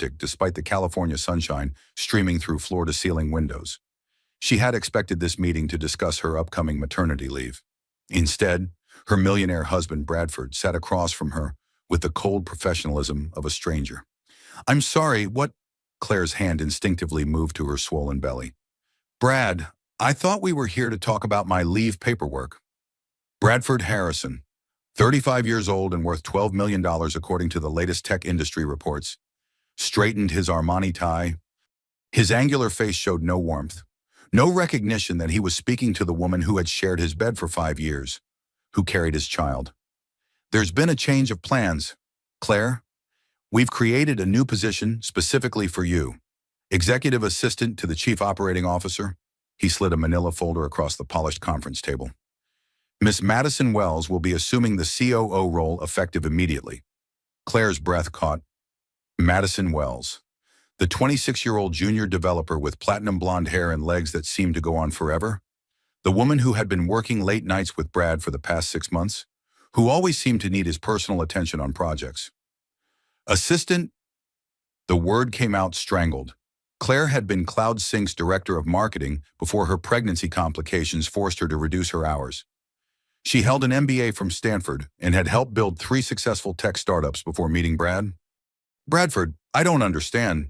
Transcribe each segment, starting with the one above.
cryptic despite the California sunshine streaming through floor-to-ceiling windows. She had expected this meeting to discuss her upcoming maternity leave. Instead, her millionaire husband Bradford sat across from her with the cold professionalism of a stranger. "I'm sorry, what?" Claire's hand instinctively moved to her swollen belly. "Brad, I thought we were here to talk about my leave paperwork." Bradford Harrison, 35 years old and worth $12 million according to the latest tech industry reports, straightened his Armani tie. His angular face showed no warmth, no recognition that he was speaking to the woman who had shared his bed for 5 years, who carried his child. "There's been a change of plans, Claire. We've created a new position specifically for you. Executive Assistant to the Chief Operating Officer." He slid a manila folder across the polished conference table. "Miss Madison Wells will be assuming the COO role effective immediately." Claire's breath caught. Madison Wells, the 26-year-old junior developer with platinum blonde hair and legs that seemed to go on forever? The woman who had been working late nights with Brad for the past 6 months? Who always seemed to need his personal attention on projects? Assistant? The word came out strangled. Claire had been CloudSync's director of marketing before her pregnancy complications forced her to reduce her hours. She held an MBA from Stanford and had helped build 3 successful tech startups before meeting Brad. "Bradford, I don't understand.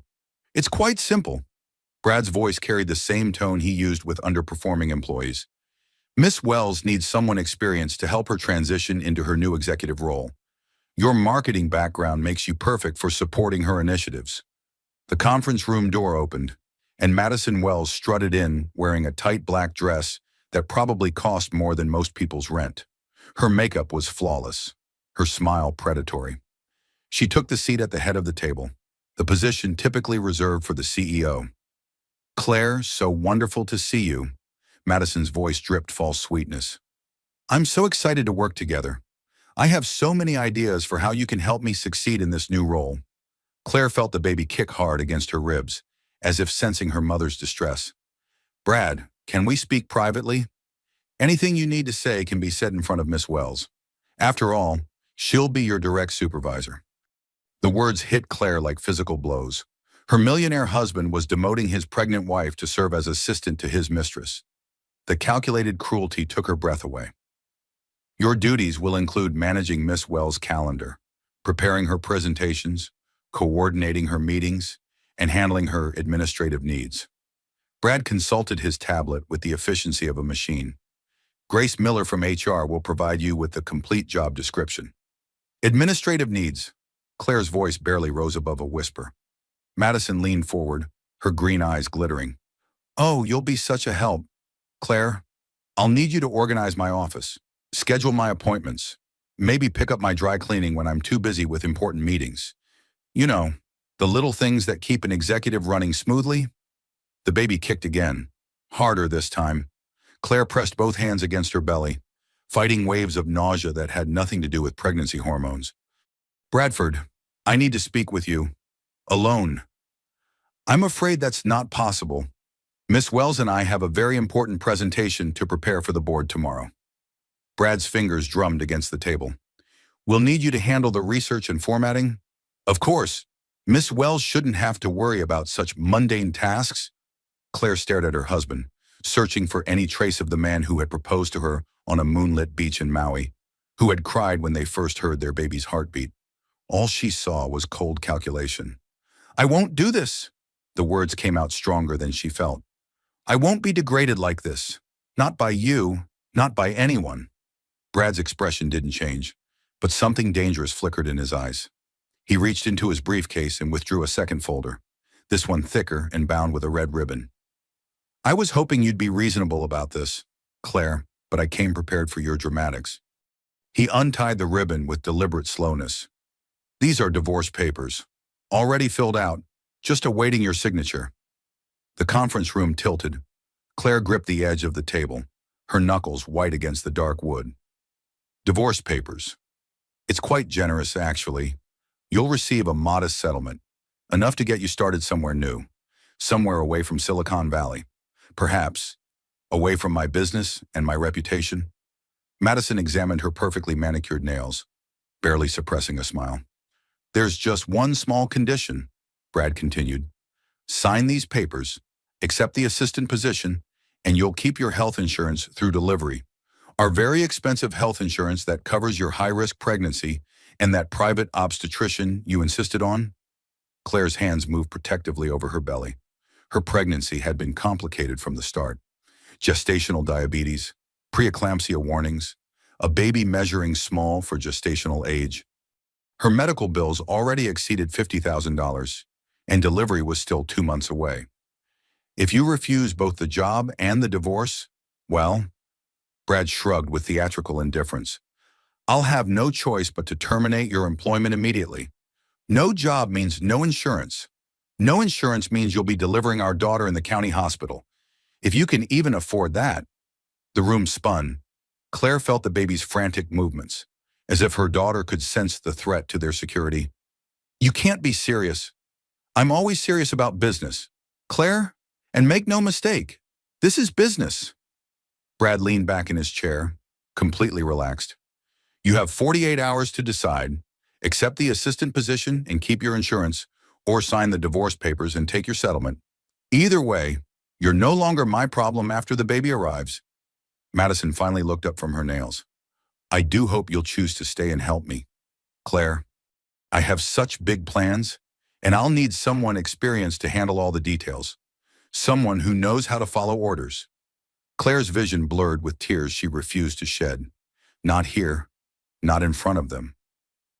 It's quite simple." Brad's voice carried the same tone he used with underperforming employees. "Miss Wells needs someone experienced to help her transition into her new executive role. Your marketing background makes you perfect for supporting her initiatives." The conference room door opened, and Madison Wells strutted in wearing a tight black dress that probably cost more than most people's rent. Her makeup was flawless, her smile predatory. She took the seat at the head of the table, the position typically reserved for the CEO. "Claire, so wonderful to see you." Madison's voice dripped false sweetness. "I'm so excited to work together. I have so many ideas for how you can help me succeed in this new role." Claire felt the baby kick hard against her ribs, as if sensing her mother's distress. "Brad, can we speak privately? Anything you need to say can be said in front of Miss Wells. After all, she'll be your direct supervisor." The words hit Claire like physical blows. Her millionaire husband was demoting his pregnant wife to serve as assistant to his mistress. The calculated cruelty took her breath away. "Your duties will include managing Miss Wells' calendar, preparing her presentations, coordinating her meetings, and handling her administrative needs." Brad consulted his tablet with the efficiency of a machine. "Grace Miller from HR will provide you with the complete job description." "Administrative needs." Claire's voice barely rose above a whisper. Madison leaned forward, her green eyes glittering. "Oh, you'll be such a help. Claire, I'll need you to organize my office, schedule my appointments, maybe pick up my dry cleaning when I'm too busy with important meetings. You know, the little things that keep an executive running smoothly." The baby kicked again, harder this time. Claire pressed both hands against her belly, fighting waves of nausea that had nothing to do with pregnancy hormones. "Bradford, I need to speak with you. Alone." "I'm afraid that's not possible. Miss Wells and I have a very important presentation to prepare for the board tomorrow." Brad's fingers drummed against the table. "We'll need you to handle the research and formatting." "Of course. Miss Wells shouldn't have to worry about such mundane tasks." Claire stared at her husband, searching for any trace of the man who had proposed to her on a moonlit beach in Maui, who had cried when they first heard their baby's heartbeat. All she saw was cold calculation. "I won't do this." The words came out stronger than she felt. "I won't be degraded like this. Not by you, not by anyone." Brad's expression didn't change, but something dangerous flickered in his eyes. He reached into his briefcase and withdrew a second folder, this one thicker and bound with a red ribbon. "I was hoping you'd be reasonable about this, Claire, but I came prepared for your dramatics." He untied the ribbon with deliberate slowness. "These are divorce papers, already filled out, just awaiting your signature." The conference room tilted. Claire gripped the edge of the table, her knuckles white against the dark wood. "Divorce papers. It's quite generous, actually. You'll receive a modest settlement, enough to get you started somewhere new, somewhere away from Silicon Valley. Perhaps away from my business and my reputation." Madison examined her perfectly manicured nails, barely suppressing a smile. "There's just one small condition." Brad continued. Sign these papers, accept the assistant position, and you'll keep your health insurance through delivery. Our very expensive health insurance that covers your high-risk pregnancy and that private obstetrician you insisted on? Claire's hands moved protectively over her belly. Her pregnancy had been complicated from the start. Gestational diabetes, preeclampsia warnings, a baby measuring small for gestational age. Her medical bills already exceeded $50,000, and delivery was still 2 months away. If you refuse both the job and the divorce, well, Brad shrugged with theatrical indifference. I'll have no choice but to terminate your employment immediately. No job means no insurance. No insurance means you'll be delivering our daughter in the county hospital. If you can even afford that. The room spun. Claire felt the baby's frantic movements, as if her daughter could sense the threat to their security. You can't be serious. I'm always serious about business. Claire, and make no mistake, this is business. Brad leaned back in his chair, completely relaxed. You have 48 hours to decide. Accept the assistant position and keep your insurance, or sign the divorce papers and take your settlement. Either way, you're no longer my problem after the baby arrives. Madison finally looked up from her nails. I do hope you'll choose to stay and help me. Claire, I have such big plans, and I'll need someone experienced to handle all the details. Someone who knows how to follow orders. Claire's vision blurred with tears she refused to shed. Not here, not in front of them.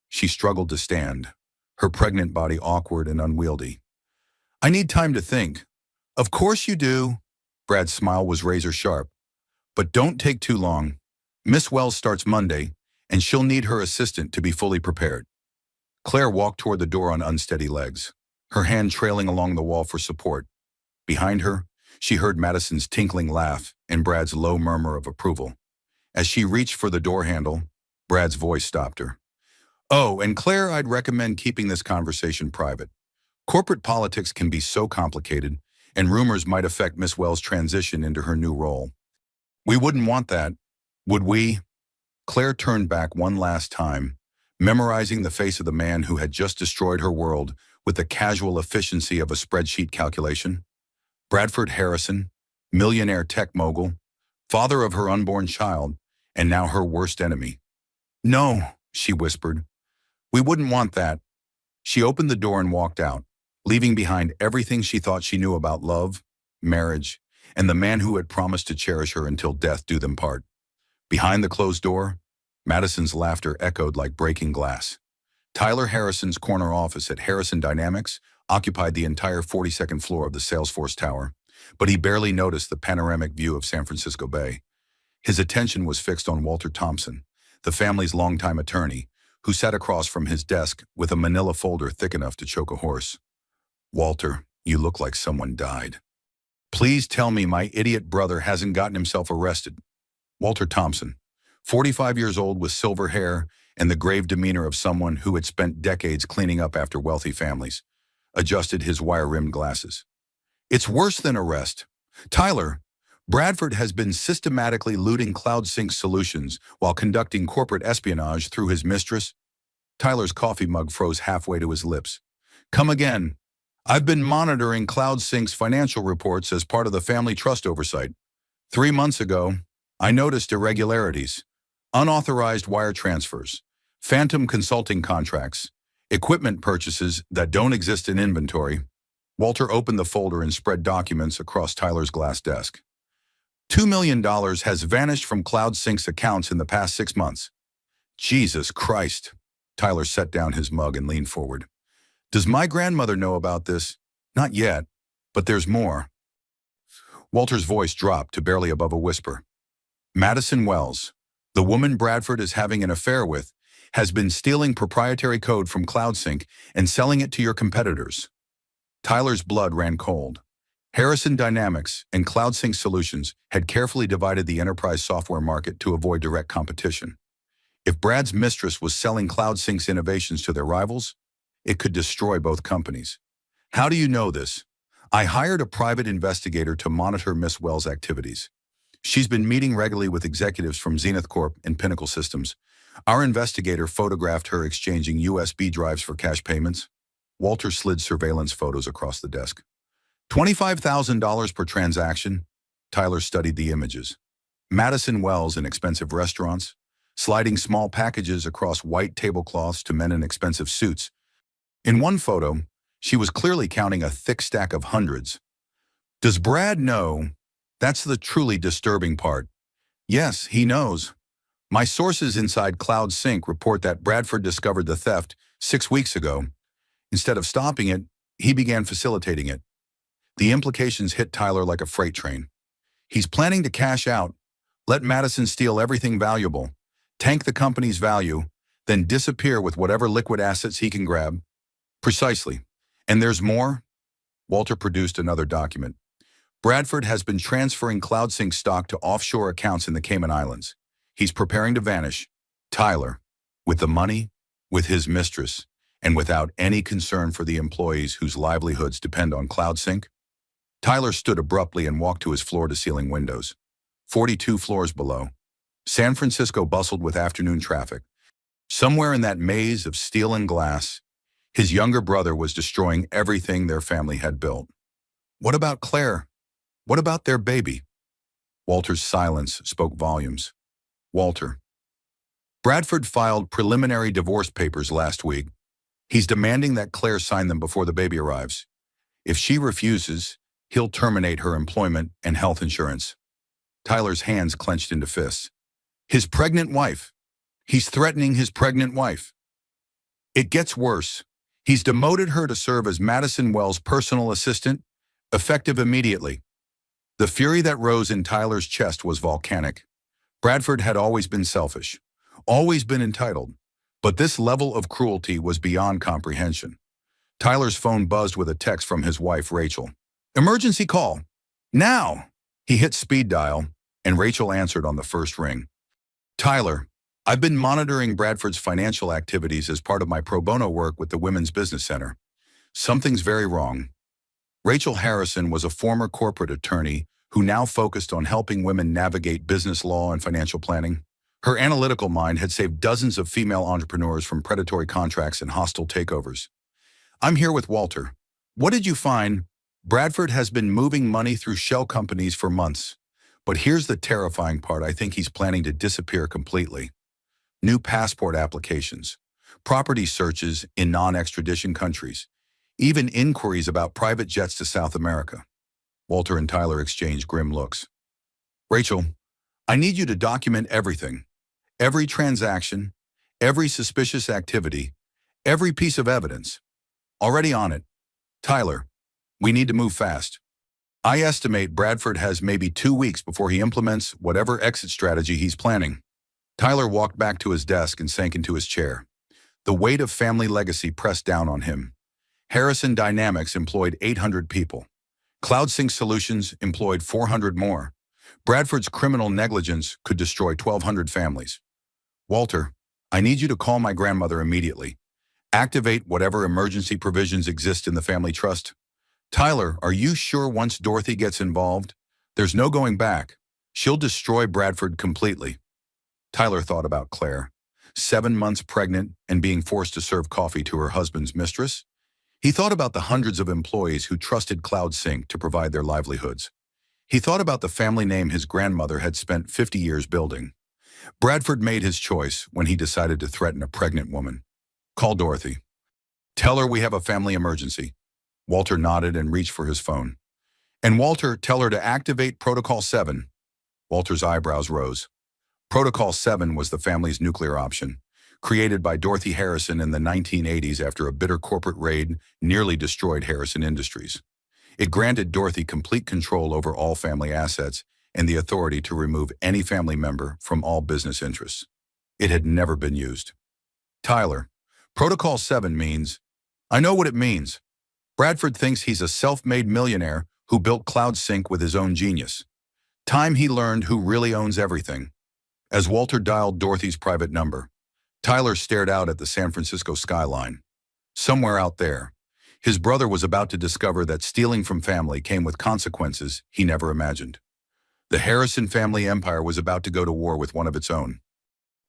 She struggled to stand, her pregnant body awkward and unwieldy. I need time to think. Of course you do. Brad's smile was razor sharp. But don't take too long. Miss Wells starts Monday, and she'll need her assistant to be fully prepared. Claire walked toward the door on unsteady legs, her hand trailing along the wall for support. Behind her, she heard Madison's tinkling laugh and Brad's low murmur of approval. As she reached for the door handle, Brad's voice stopped her. Oh, and Claire, I'd recommend keeping this conversation private. Corporate politics can be so complicated, and rumors might affect Miss Wells' transition into her new role. We wouldn't want that, would we? Claire turned back one last time, memorizing the face of the man who had just destroyed her world with the casual efficiency of a spreadsheet calculation. Bradford Harrison, millionaire tech mogul, father of her unborn child, and now her worst enemy. No, she whispered. We wouldn't want that. She opened the door and walked out, leaving behind everything she thought she knew about love, marriage, and the man who had promised to cherish her until death do them part. Behind the closed door, Madison's laughter echoed like breaking glass. Tyler Harrison's corner office at Harrison Dynamics occupied the entire 42nd floor of the Salesforce Tower, but he barely noticed the panoramic view of San Francisco Bay. His attention was fixed on Walter Thompson, the family's longtime attorney, who sat across from his desk with a manila folder thick enough to choke a horse. Walter, you look like someone died. Please tell me my idiot brother hasn't gotten himself arrested. Walter Thompson, 45 years old with silver hair and the grave demeanor of someone who had spent decades cleaning up after wealthy families, adjusted his wire-rimmed glasses. It's worse than arrest. Tyler, Bradford has been systematically looting CloudSync solutions while conducting corporate espionage through his mistress. Tyler's coffee mug froze halfway to his lips. Come again. I've been monitoring CloudSync's financial reports as part of the family trust oversight. 3 months ago, I noticed irregularities, unauthorized wire transfers, phantom consulting contracts, equipment purchases that don't exist in inventory. Walter opened the folder and spread documents across Tyler's glass desk. $2 million has vanished from CloudSync's accounts in the past 6 months. Jesus Christ. Tyler set down his mug and leaned forward. Does my grandmother know about this? Not yet, but there's more. Walter's voice dropped to barely above a whisper. Madison Wells, the woman Bradford is having an affair with, has been stealing proprietary code from CloudSync and selling it to your competitors. Tyler's blood ran cold. Harrison Dynamics and CloudSync Solutions had carefully divided the enterprise software market to avoid direct competition. If Brad's mistress was selling CloudSync's innovations to their rivals, it could destroy both companies. How do you know this? I hired a private investigator to monitor Miss Wells' activities. She's been meeting regularly with executives from Zenith Corp and Pinnacle Systems. Our investigator photographed her exchanging USB drives for cash payments. Walter slid surveillance photos across the desk. $25,000 per transaction? Tyler studied the images. Madison Wells in expensive restaurants, sliding small packages across white tablecloths to men in expensive suits. In one photo, she was clearly counting a thick stack of hundreds. Does Brad know? That's the truly disturbing part. Yes, he knows. My sources inside Cloud Sync report that Bradford discovered the theft 6 weeks ago. Instead of stopping it, he began facilitating it. The implications hit Tyler like a freight train. He's planning to cash out, let Madison steal everything valuable, tank the company's value, then disappear with whatever liquid assets he can grab. Precisely. And there's more? Walter produced another document. Bradford has been transferring CloudSync stock to offshore accounts in the Cayman Islands. He's preparing to vanish. Tyler, with the money, with his mistress, and without any concern for the employees whose livelihoods depend on CloudSync. Tyler stood abruptly and walked to his floor-to-ceiling windows. 42 floors below. San Francisco bustled with afternoon traffic. Somewhere in that maze of steel and glass, his younger brother was destroying everything their family had built. What about Claire? What about their baby? Walter's silence spoke volumes. Walter. Bradford filed preliminary divorce papers last week. He's demanding that Claire sign them before the baby arrives. If she refuses, he'll terminate her employment and health insurance. Tyler's hands clenched into fists. His pregnant wife. He's threatening his pregnant wife. It gets worse. He's demoted her to serve as Madison Wells' personal assistant, effective immediately. The fury that rose in Tyler's chest was volcanic. Bradford had always been selfish, always been entitled, but this level of cruelty was beyond comprehension. Tyler's phone buzzed with a text from his wife, Rachel. Emergency call. Now! He hit speed dial, and Rachel answered on the first ring. Tyler, I've been monitoring Bradford's financial activities as part of my pro bono work with the Women's Business Center. Something's very wrong. Rachel Harrison was a former corporate attorney who now focused on helping women navigate business law and financial planning. Her analytical mind had saved dozens of female entrepreneurs from predatory contracts and hostile takeovers. I'm here with Walter. What did you find? Bradford has been moving money through shell companies for months. But here's the terrifying part. I think he's planning to disappear completely. New passport applications, property searches in non-extradition countries, even inquiries about private jets to South America. Walter and Tyler exchanged grim looks. Rachel, I need you to document everything. Every transaction, every suspicious activity, every piece of evidence. Already on it. Tyler, we need to move fast. I estimate Bradford has maybe 2 weeks before he implements whatever exit strategy he's planning. Tyler walked back to his desk and sank into his chair. The weight of family legacy pressed down on him. Harrison Dynamics employed 800 people. CloudSync Solutions employed 400 more. Bradford's criminal negligence could destroy 1,200 families. Walter, I need you to call my grandmother immediately. Activate whatever emergency provisions exist in the family trust. Tyler, are you sure once Dorothy gets involved, there's no going back? She'll destroy Bradford completely. Tyler thought about Claire, 7 months pregnant and being forced to serve coffee to her husband's mistress. He thought about the hundreds of employees who trusted CloudSync to provide their livelihoods. He thought about the family name his grandmother had spent 50 years building. Bradford made his choice when he decided to threaten a pregnant woman. Call Dorothy. Tell her we have a family emergency. Walter nodded and reached for his phone. And Walter, tell her to activate Protocol 7. Walter's eyebrows rose. Protocol 7 was the family's nuclear option, created by Dorothy Harrison in the 1980s after a bitter corporate raid nearly destroyed Harrison Industries. It granted Dorothy complete control over all family assets and the authority to remove any family member from all business interests. It had never been used. Tyler, Protocol 7 means, I know what it means. Bradford thinks he's a self-made millionaire who built CloudSync with his own genius. Time he learned who really owns everything. As Walter dialed Dorothy's private number, Tyler stared out at the San Francisco skyline. Somewhere out there, his brother was about to discover that stealing from family came with consequences he never imagined. The Harrison family empire was about to go to war with one of its own.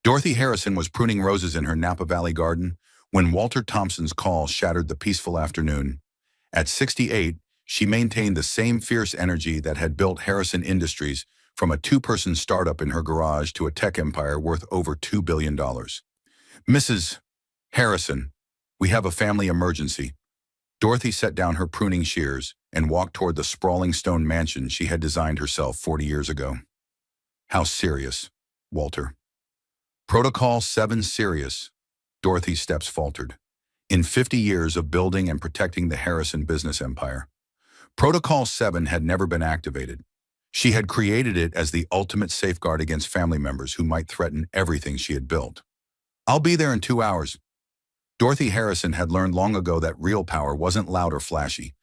Dorothy Harrison was pruning roses in her Napa Valley garden when Walter Thompson's call shattered the peaceful afternoon. At 68, she maintained the same fierce energy that had built Harrison Industries from a two-person startup in her garage to a tech empire worth over $2 billion. Mrs. Harrison, we have a family emergency. Dorothy set down her pruning shears and walked toward the sprawling stone mansion she had designed herself 40 years ago. How serious, Walter? Protocol 7 serious, Dorothy's steps faltered. In 50 years of building and protecting the Harrison business empire, Protocol 7 had never been activated. She had created it as the ultimate safeguard against family members who might threaten everything she had built. I'll be there in 2 hours. Dorothy Harrison had learned long ago that real power wasn't loud or flashy.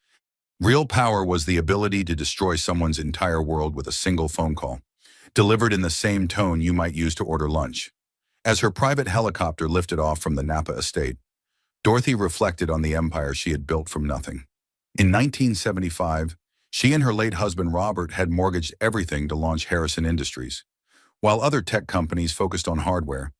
Real power was the ability to destroy someone's entire world with a single phone call, delivered in the same tone you might use to order lunch. As her private helicopter lifted off from the Napa estate, Dorothy reflected on the empire she had built from nothing. In 1975, she and her late husband Robert had mortgaged everything to launch Harrison Industries. While other tech companies focused on hardware,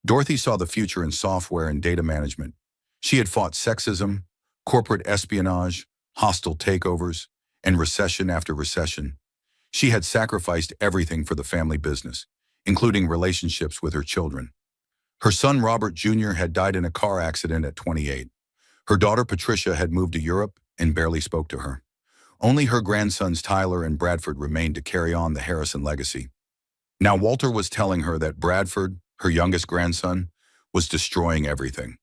Dorothy saw the future in software and data management. She had fought sexism, corporate espionage, hostile takeovers, and recession after recession. She had sacrificed everything for the family business, including relationships with her children. Her son Robert Jr. had died in a car accident at 28. Her daughter Patricia had moved to Europe and barely spoke to her. Only her grandsons Tyler and Bradford remained to carry on the Harrison legacy. Now Walter was telling her that Bradford, her youngest grandson, was destroying everything.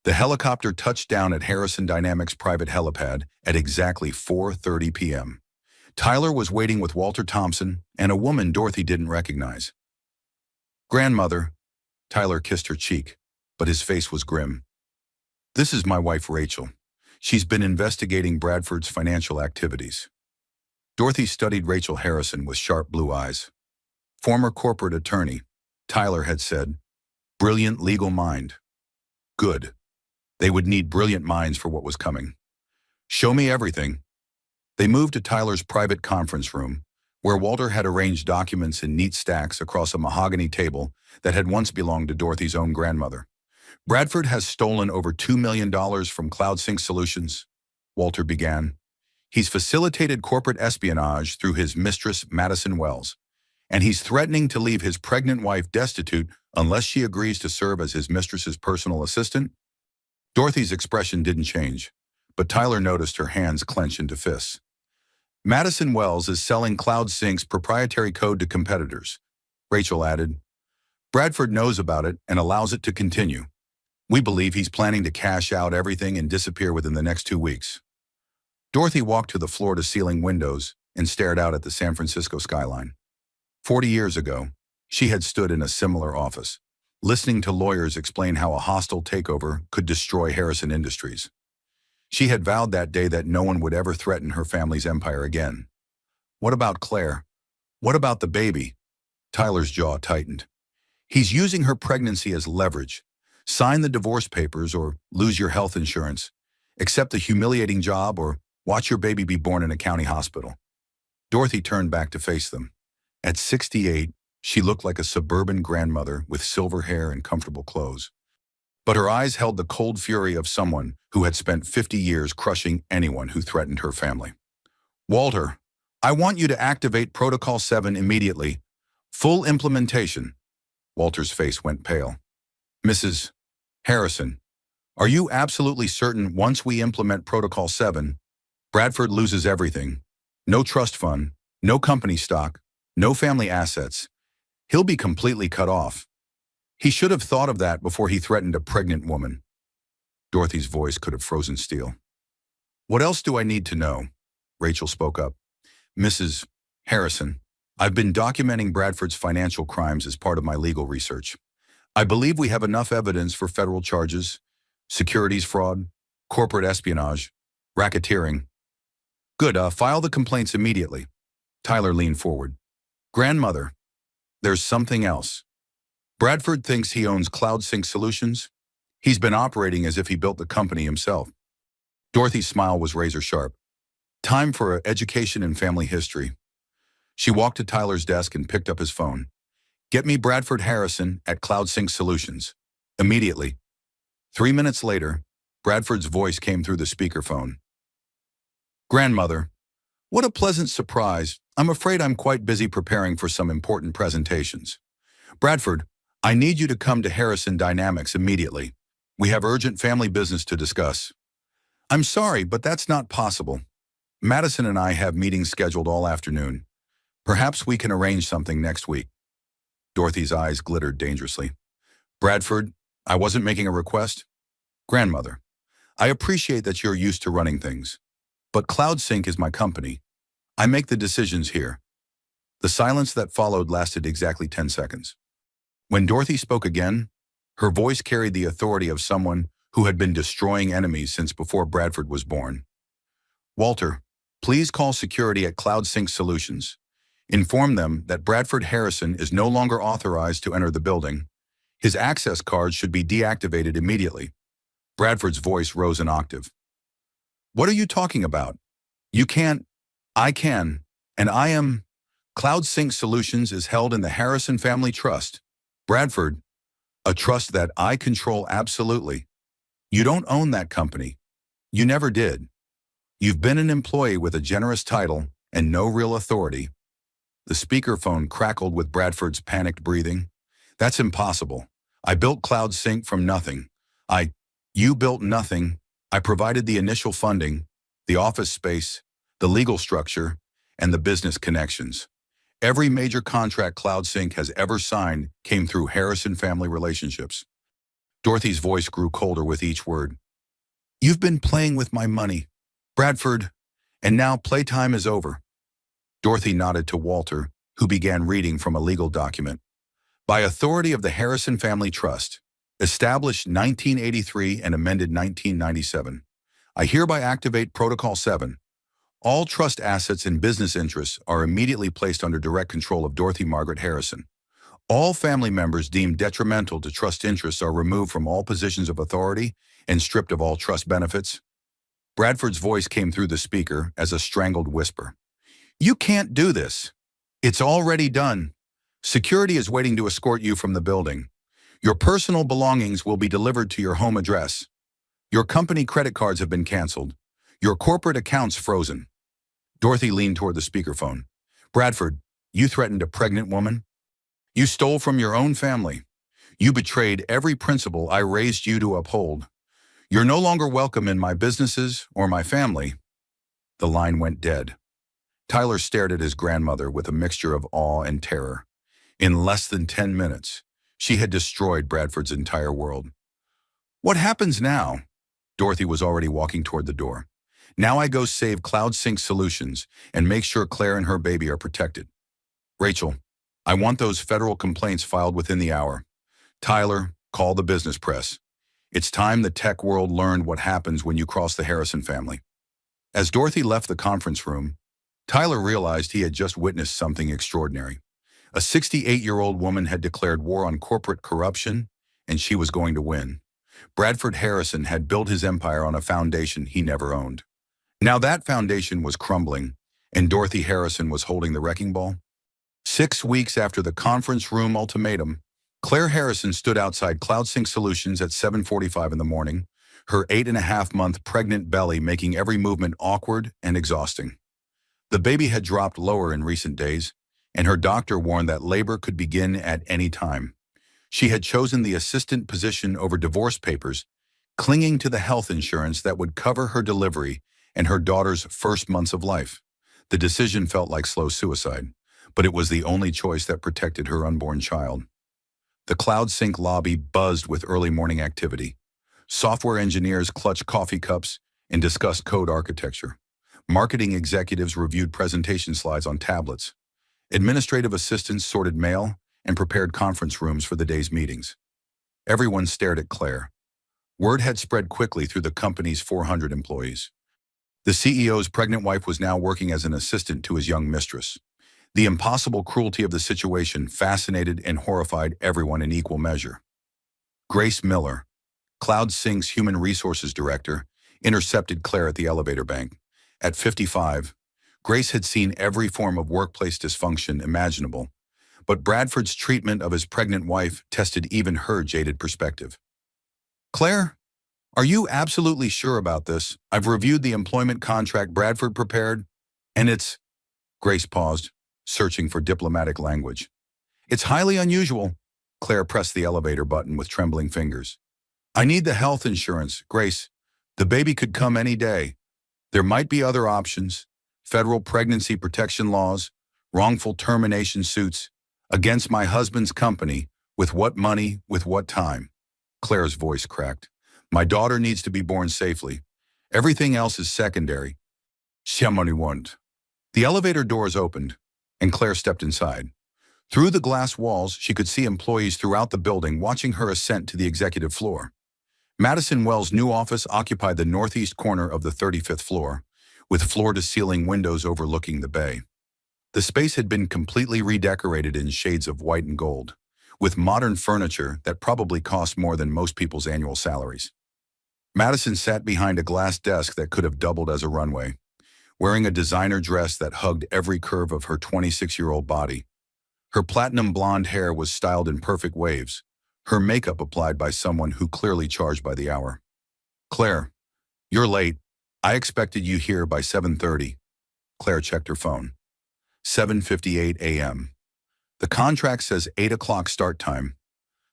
The helicopter touched down at Harrison Dynamics' private helipad at exactly 4:30 p.m. Tyler was waiting with Walter Thompson and a woman Dorothy didn't recognize. Grandmother, Tyler kissed her cheek, but his face was grim. This is my wife Rachel. She's been investigating Bradford's financial activities. Dorothy studied Rachel Harrison with sharp blue eyes. Former corporate attorney, Tyler had said, brilliant legal mind. Good. They would need brilliant minds for what was coming. Show me everything. They moved to Tyler's private conference room, where Walter had arranged documents in neat stacks across a mahogany table that had once belonged to Dorothy's own grandmother. Bradford has stolen over $2 million from CloudSync Solutions, Walter began. He's facilitated corporate espionage through his mistress, Madison Wells, and he's threatening to leave his pregnant wife destitute unless she agrees to serve as his mistress's personal assistant. Dorothy's expression didn't change, but Tyler noticed her hands clench into fists. Madison Wells is selling CloudSync's proprietary code to competitors, Rachel added. Bradford knows about it and allows it to continue. We believe he's planning to cash out everything and disappear within the next 2 weeks. Dorothy walked to the floor-to-ceiling windows and stared out at the San Francisco skyline. 40 years ago, she had stood in a similar office, listening to lawyers explain how a hostile takeover could destroy Harrison Industries. She had vowed that day that no one would ever threaten her family's empire again. What about Claire? What about the baby? Tyler's jaw tightened. He's using her pregnancy as leverage. Sign the divorce papers or lose your health insurance. Accept a humiliating job or watch your baby be born in a county hospital. Dorothy turned back to face them. At 68, she looked like a suburban grandmother with silver hair and comfortable clothes. But her eyes held the cold fury of someone who had spent 50 years crushing anyone who threatened her family. Walter, I want you to activate Protocol 7 immediately. Full implementation. Walter's face went pale. Mrs. Harrison, are you absolutely certain once we implement Protocol 7, Bradford loses everything? No trust fund, no company stock, no family assets. He'll be completely cut off. He should have thought of that before he threatened a pregnant woman. Dorothy's voice could have frozen steel. What else do I need to know? Rachel spoke up. Mrs. Harrison, I've been documenting Bradford's financial crimes as part of my legal research. I believe we have enough evidence for federal charges, securities fraud, corporate espionage, racketeering. Good, file the complaints immediately. Tyler leaned forward. Grandmother, there's something else. Bradford thinks he owns CloudSync Solutions. He's been operating as if he built the company himself. Dorothy's smile was razor sharp. Time for education and family history. She walked to Tyler's desk and picked up his phone. Get me Bradford Harrison at CloudSync Solutions. Immediately. 3 minutes later, Bradford's voice came through the speakerphone. Grandmother, what a pleasant surprise. I'm afraid I'm quite busy preparing for some important presentations. Bradford, I need you to come to Harrison Dynamics immediately. We have urgent family business to discuss. I'm sorry, but that's not possible. Madison and I have meetings scheduled all afternoon. Perhaps we can arrange something next week. Dorothy's eyes glittered dangerously. Bradford, I wasn't making a request. Grandmother, I appreciate that you're used to running things, but CloudSync is my company. I make the decisions here. The silence that followed lasted exactly 10 seconds. When Dorothy spoke again, her voice carried the authority of someone who had been destroying enemies since before Bradford was born. Walter, please call security at CloudSync Solutions. Inform them that Bradford Harrison is no longer authorized to enter the building. His access card should be deactivated immediately. Bradford's voice rose an octave. What are you talking about? You can't. I can. And I am. CloudSync Solutions is held in the Harrison Family Trust. Bradford, a trust that I control absolutely. You don't own that company. You never did. You've been an employee with a generous title and no real authority. The speakerphone crackled with Bradford's panicked breathing. That's impossible. I built CloudSync from nothing. You built nothing. I provided the initial funding, the office space, the legal structure, and the business connections. Every major contract CloudSync has ever signed came through Harrison Family Relationships. Dorothy's voice grew colder with each word. You've been playing with my money, Bradford, and now playtime is over. Dorothy nodded to Walter, who began reading from a legal document. By authority of the Harrison Family Trust, established 1983 and amended 1997, I hereby activate Protocol 7. All trust assets and business interests are immediately placed under direct control of Dorothy Margaret Harrison. All family members deemed detrimental to trust interests are removed from all positions of authority and stripped of all trust benefits. Bradford's voice came through the speaker as a strangled whisper. You can't do this. It's already done. Security is waiting to escort you from the building. Your personal belongings will be delivered to your home address. Your company credit cards have been canceled. Your corporate accounts frozen. Dorothy leaned toward the speakerphone. Bradford, you threatened a pregnant woman? You stole from your own family. You betrayed every principle I raised you to uphold. You're no longer welcome in my businesses or my family. The line went dead. Tyler stared at his grandmother with a mixture of awe and terror. In less than 10 minutes, she had destroyed Bradford's entire world. What happens now? Dorothy was already walking toward the door. Now I go save CloudSync Solutions and make sure Claire and her baby are protected. Rachel, I want those federal complaints filed within the hour. Tyler, call the business press. It's time the tech world learned what happens when you cross the Harrison family. As Dorothy left the conference room, Tyler realized he had just witnessed something extraordinary. A 68-year-old woman had declared war on corporate corruption, and she was going to win. Bradford Harrison had built his empire on a foundation he never owned. Now that foundation was crumbling, and Dorothy Harrison was holding the wrecking ball. 6 weeks after the conference room ultimatum, Claire Harrison stood outside CloudSync Solutions at 7:45 in the morning, her 8.5-month pregnant belly making every movement awkward and exhausting. The baby had dropped lower in recent days, and her doctor warned that labor could begin at any time. She had chosen the assistant position over divorce papers, clinging to the health insurance that would cover her delivery and her daughter's first months of life. The decision felt like slow suicide, but it was the only choice that protected her unborn child. The CloudSync lobby buzzed with early morning activity. Software engineers clutched coffee cups and discussed code architecture. Marketing executives reviewed presentation slides on tablets. Administrative assistants sorted mail and prepared conference rooms for the day's meetings. Everyone stared at Claire. Word had spread quickly through the company's 400 employees. The CEO's pregnant wife was now working as an assistant to his young mistress. The impossible cruelty of the situation fascinated and horrified everyone in equal measure. Grace Miller, CloudSync's human resources director, intercepted Claire at the elevator bank. At 55, Grace had seen every form of workplace dysfunction imaginable, but Bradford's treatment of his pregnant wife tested even her jaded perspective. Claire, Are you absolutely sure about this? I've reviewed the employment contract Bradford prepared, and it's... Grace paused, searching for diplomatic language. It's highly unusual. Claire pressed the elevator button with trembling fingers. I need the health insurance, Grace. The baby could come any day. There might be other options. Federal pregnancy protection laws, wrongful termination suits, against my husband's company, with what money, with what time. Claire's voice cracked. My daughter needs to be born safely. Everything else is secondary. Siamo want. The elevator doors opened, and Claire stepped inside. Through the glass walls, she could see employees throughout the building watching her ascent to the executive floor. Madison Wells' new office occupied the northeast corner of the 35th floor, with floor-to-ceiling windows overlooking the bay. The space had been completely redecorated in shades of white and gold, with modern furniture that probably cost more than most people's annual salaries. Madison sat behind a glass desk that could have doubled as a runway, wearing a designer dress that hugged every curve of her 26-year-old body. Her platinum blonde hair was styled in perfect waves, her makeup applied by someone who clearly charged by the hour. Claire, you're late. I expected you here by 7:30. Claire checked her phone. 7:58 a.m. The contract says 8 o'clock start time.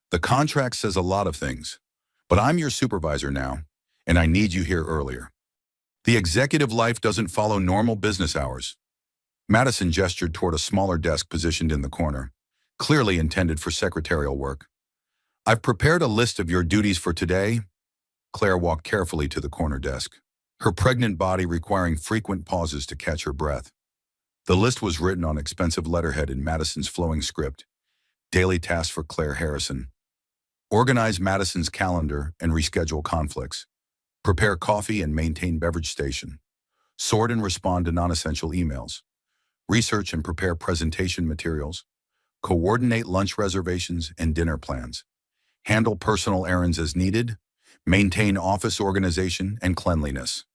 The contract says a lot of things, but I'm your supervisor now, and I need you here earlier. The executive life doesn't follow normal business hours. Madison gestured toward a smaller desk positioned in the corner, clearly intended for secretarial work. I've prepared a list of your duties for today. Claire walked carefully to the corner desk, her pregnant body requiring frequent pauses to catch her breath. The list was written on expensive letterhead in Madison's flowing script. Daily tasks for Claire Harrison. Organize Madison's calendar and reschedule conflicts. Prepare coffee and maintain beverage station. Sort and respond to non-essential emails. Research and prepare presentation materials. Coordinate lunch reservations and dinner plans. Handle personal errands as needed. Maintain office organization and cleanliness.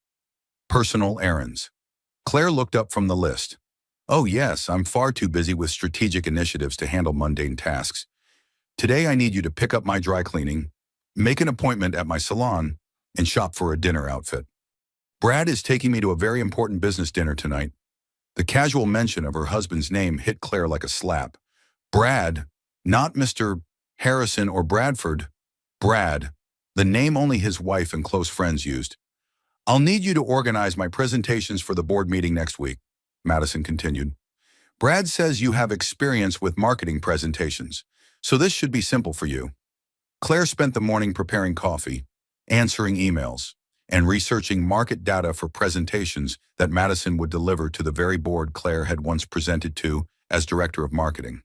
Personal errands. Claire looked up from the list. Oh yes, I'm far too busy with strategic initiatives to handle mundane tasks. Today I need you to pick up my dry cleaning, make an appointment at my salon, and shop for a dinner outfit. Brad is taking me to a very important business dinner tonight. The casual mention of her husband's name hit Claire like a slap. Brad, not Mr. Harrison or Bradford. Brad, the name only his wife and close friends used. I'll need you to organize my presentations for the board meeting next week, Madison continued. Brad says you have experience with marketing presentations, so this should be simple for you. Claire spent the morning preparing coffee, answering emails, and researching market data for presentations that Madison would deliver to the very board Claire had once presented to as director of marketing.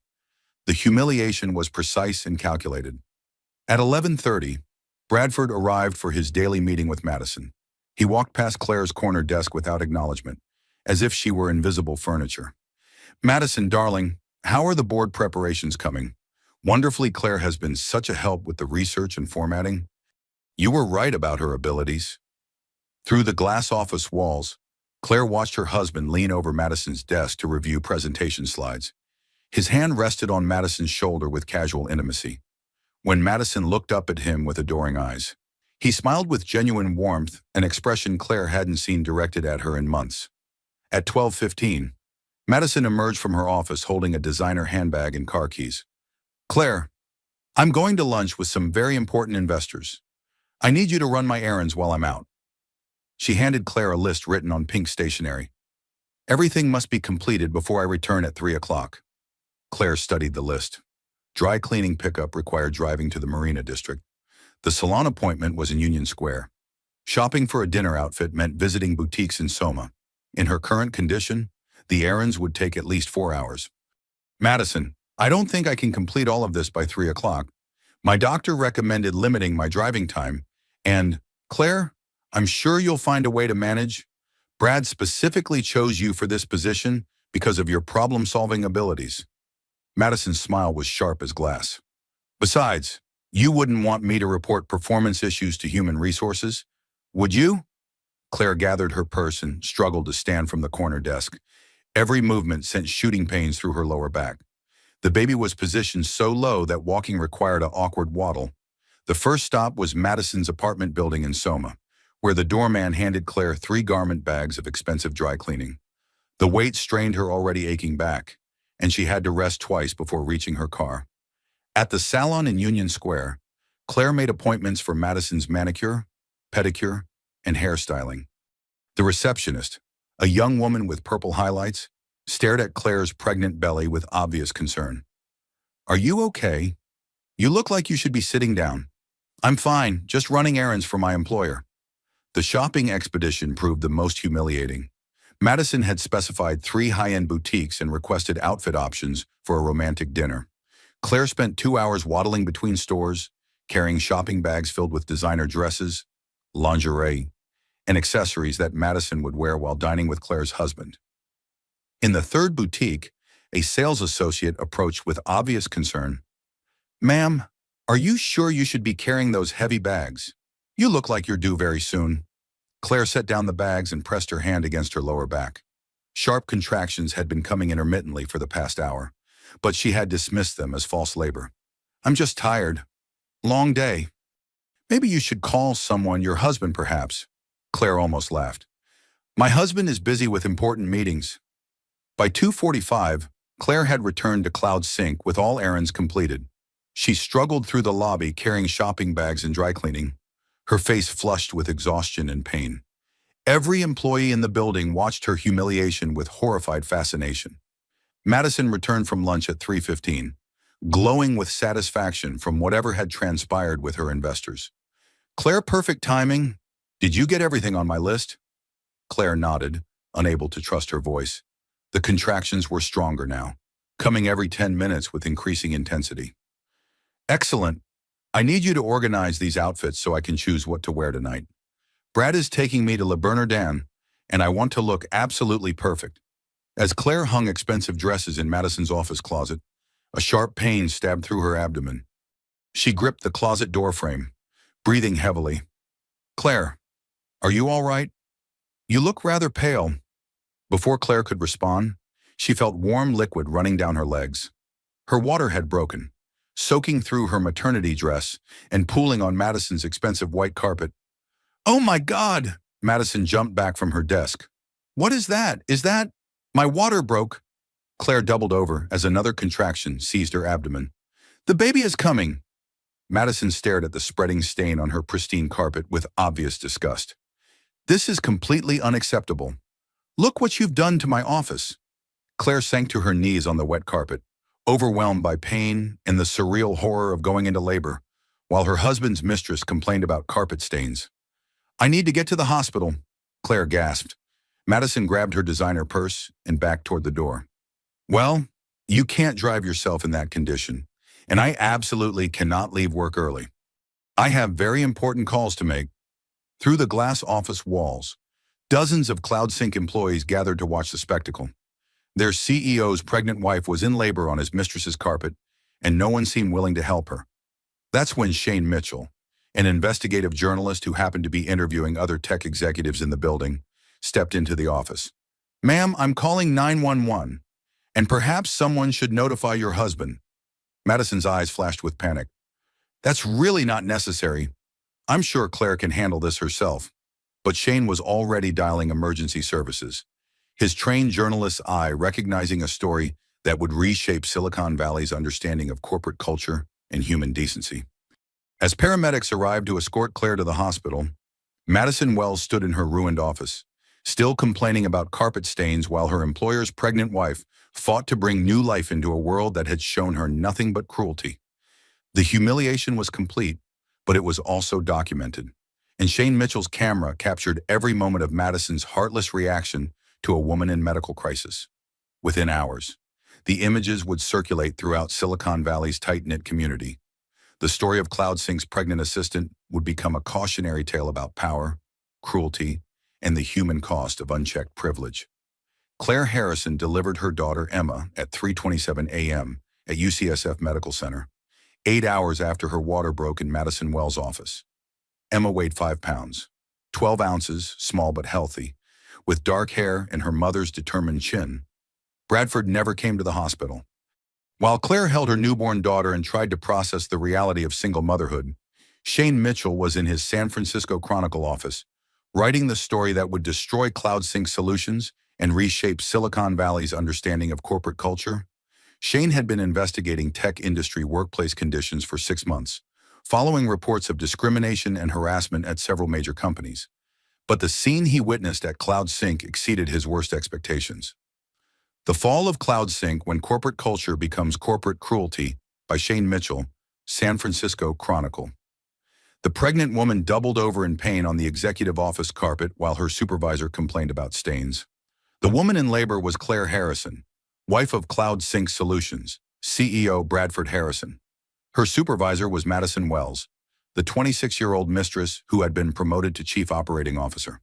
The humiliation was precise and calculated. At 11:30, Bradford arrived for his daily meeting with Madison. He walked past Claire's corner desk without acknowledgement, as if she were invisible furniture. Madison, darling, how are the board preparations coming? Wonderfully, Claire has been such a help with the research and formatting. You were right about her abilities. Through the glass office walls, Claire watched her husband lean over Madison's desk to review presentation slides. His hand rested on Madison's shoulder with casual intimacy. When Madison looked up at him with adoring eyes, he smiled with genuine warmth, an expression Claire hadn't seen directed at her in months. At 12:15, Madison emerged from her office holding a designer handbag and car keys. Claire, I'm going to lunch with some very important investors. I need you to run my errands while I'm out. She handed Claire a list written on pink stationery. Everything must be completed before I return at 3 o'clock. Claire studied the list. Dry cleaning pickup required driving to the Marina District. The salon appointment was in Union Square. Shopping for a dinner outfit meant visiting boutiques in Soma. In her current condition, the errands would take at least 4 hours. Madison, I don't think I can complete all of this by 3 o'clock. My doctor recommended limiting my driving time, and, Claire, I'm sure you'll find a way to manage. Brad specifically chose you for this position because of your problem-solving abilities. Madison's smile was sharp as glass. Besides, you wouldn't want me to report performance issues to human resources, would you? Claire gathered her purse and struggled to stand from the corner desk. Every movement sent shooting pains through her lower back. The baby was positioned so low that walking required an awkward waddle. The first stop was Madison's apartment building in Soma, where the doorman handed Claire 3 garment bags of expensive dry cleaning. The weight strained her already aching back, and she had to rest twice before reaching her car. At the salon in Union Square, Claire made appointments for Madison's manicure, pedicure, and hairstyling. The receptionist, a young woman with purple highlights, stared at Claire's pregnant belly with obvious concern. "Are you okay? You look like you should be sitting down." "I'm fine, just running errands for my employer." The shopping expedition proved the most humiliating. Madison had specified 3 high-end boutiques and requested outfit options for a romantic dinner. Claire spent 2 hours waddling between stores, carrying shopping bags filled with designer dresses, lingerie, and accessories that Madison would wear while dining with Claire's husband. In the third boutique, a sales associate approached with obvious concern. "Ma'am, are you sure you should be carrying those heavy bags? You look like you're due very soon." Claire set down the bags and pressed her hand against her lower back. Sharp contractions had been coming intermittently for the past hour, but she had dismissed them as false labor. "I'm just tired. Long day." "Maybe you should call someone, your husband perhaps." Claire almost laughed. "My husband is busy with important meetings." By 2:45, Claire had returned to Cloud Sink with all errands completed. She struggled through the lobby carrying shopping bags and dry cleaning, her face flushed with exhaustion and pain. Every employee in the building watched her humiliation with horrified fascination. Madison returned from lunch at 3:15, glowing with satisfaction from whatever had transpired with her investors. "Claire, perfect timing. Did you get everything on my list?" Claire nodded, unable to trust her voice. The contractions were stronger now, coming every 10 minutes with increasing intensity. "Excellent. I need you to organize these outfits so I can choose what to wear tonight. Brad is taking me to Le Bernardin, and I want to look absolutely perfect." As Claire hung expensive dresses in Madison's office closet, a sharp pain stabbed through her abdomen. She gripped the closet door frame, breathing heavily. "Claire, are you all right? You look rather pale." Before Claire could respond, she felt warm liquid running down her legs. Her water had broken, soaking through her maternity dress and pooling on Madison's expensive white carpet. "Oh my God!" Madison jumped back from her desk. "What is that? Is that... My water broke." Claire doubled over as another contraction seized her abdomen. "The baby is coming." Madison stared at the spreading stain on her pristine carpet with obvious disgust. "This is completely unacceptable. Look what you've done to my office." Claire sank to her knees on the wet carpet, overwhelmed by pain and the surreal horror of going into labor, while her husband's mistress complained about carpet stains. "I need to get to the hospital," Claire gasped. Madison grabbed her designer purse and backed toward the door. "Well, you can't drive yourself in that condition, and I absolutely cannot leave work early. I have very important calls to make." Through the glass office walls, dozens of Cloud Sink employees gathered to watch the spectacle. Their CEO's pregnant wife was in labor on his mistress's carpet, and no one seemed willing to help her. That's when Shane Mitchell, an investigative journalist who happened to be interviewing other tech executives in the building, stepped into the office. "Ma'am, I'm calling 911, and perhaps someone should notify your husband." Madison's eyes flashed with panic. "That's really not necessary. I'm sure Claire can handle this herself." But Shane was already dialing emergency services, his trained journalist's eye recognizing a story that would reshape Silicon Valley's understanding of corporate culture and human decency. As paramedics arrived to escort Claire to the hospital, Madison Wells stood in her ruined office, still complaining about carpet stains while her employer's pregnant wife fought to bring new life into a world that had shown her nothing but cruelty. The humiliation was complete, but it was also documented, and Shane Mitchell's camera captured every moment of Madison's heartless reaction to a woman in medical crisis. Within hours, the images would circulate throughout Silicon Valley's tight-knit community. The story of Cloud Sink's pregnant assistant would become a cautionary tale about power, cruelty, and the human cost of unchecked privilege. Claire Harrison delivered her daughter Emma at 3:27 a.m. at UCSF Medical Center, 8 hours after her water broke in Madison Wells' office. Emma weighed 5 pounds, 12 ounces, small but healthy, with dark hair and her mother's determined chin. Bradford never came to the hospital. While Claire held her newborn daughter and tried to process the reality of single motherhood, Shane Mitchell was in his San Francisco Chronicle office, writing the story that would destroy CloudSync Solutions and reshape Silicon Valley's understanding of corporate culture. Shane had been investigating tech industry workplace conditions for 6 months, following reports of discrimination and harassment at several major companies. But the scene he witnessed at CloudSync exceeded his worst expectations. The Fall of CloudSync When Corporate Culture Becomes Corporate Cruelty by Shane Mitchell, San Francisco Chronicle. The pregnant woman doubled over in pain on the executive office carpet while her supervisor complained about stains. The woman in labor was Claire Harrison, wife of CloudSync Solutions, CEO Bradford Harrison. Her supervisor was Madison Wells, the 26-year-old mistress who had been promoted to chief operating officer.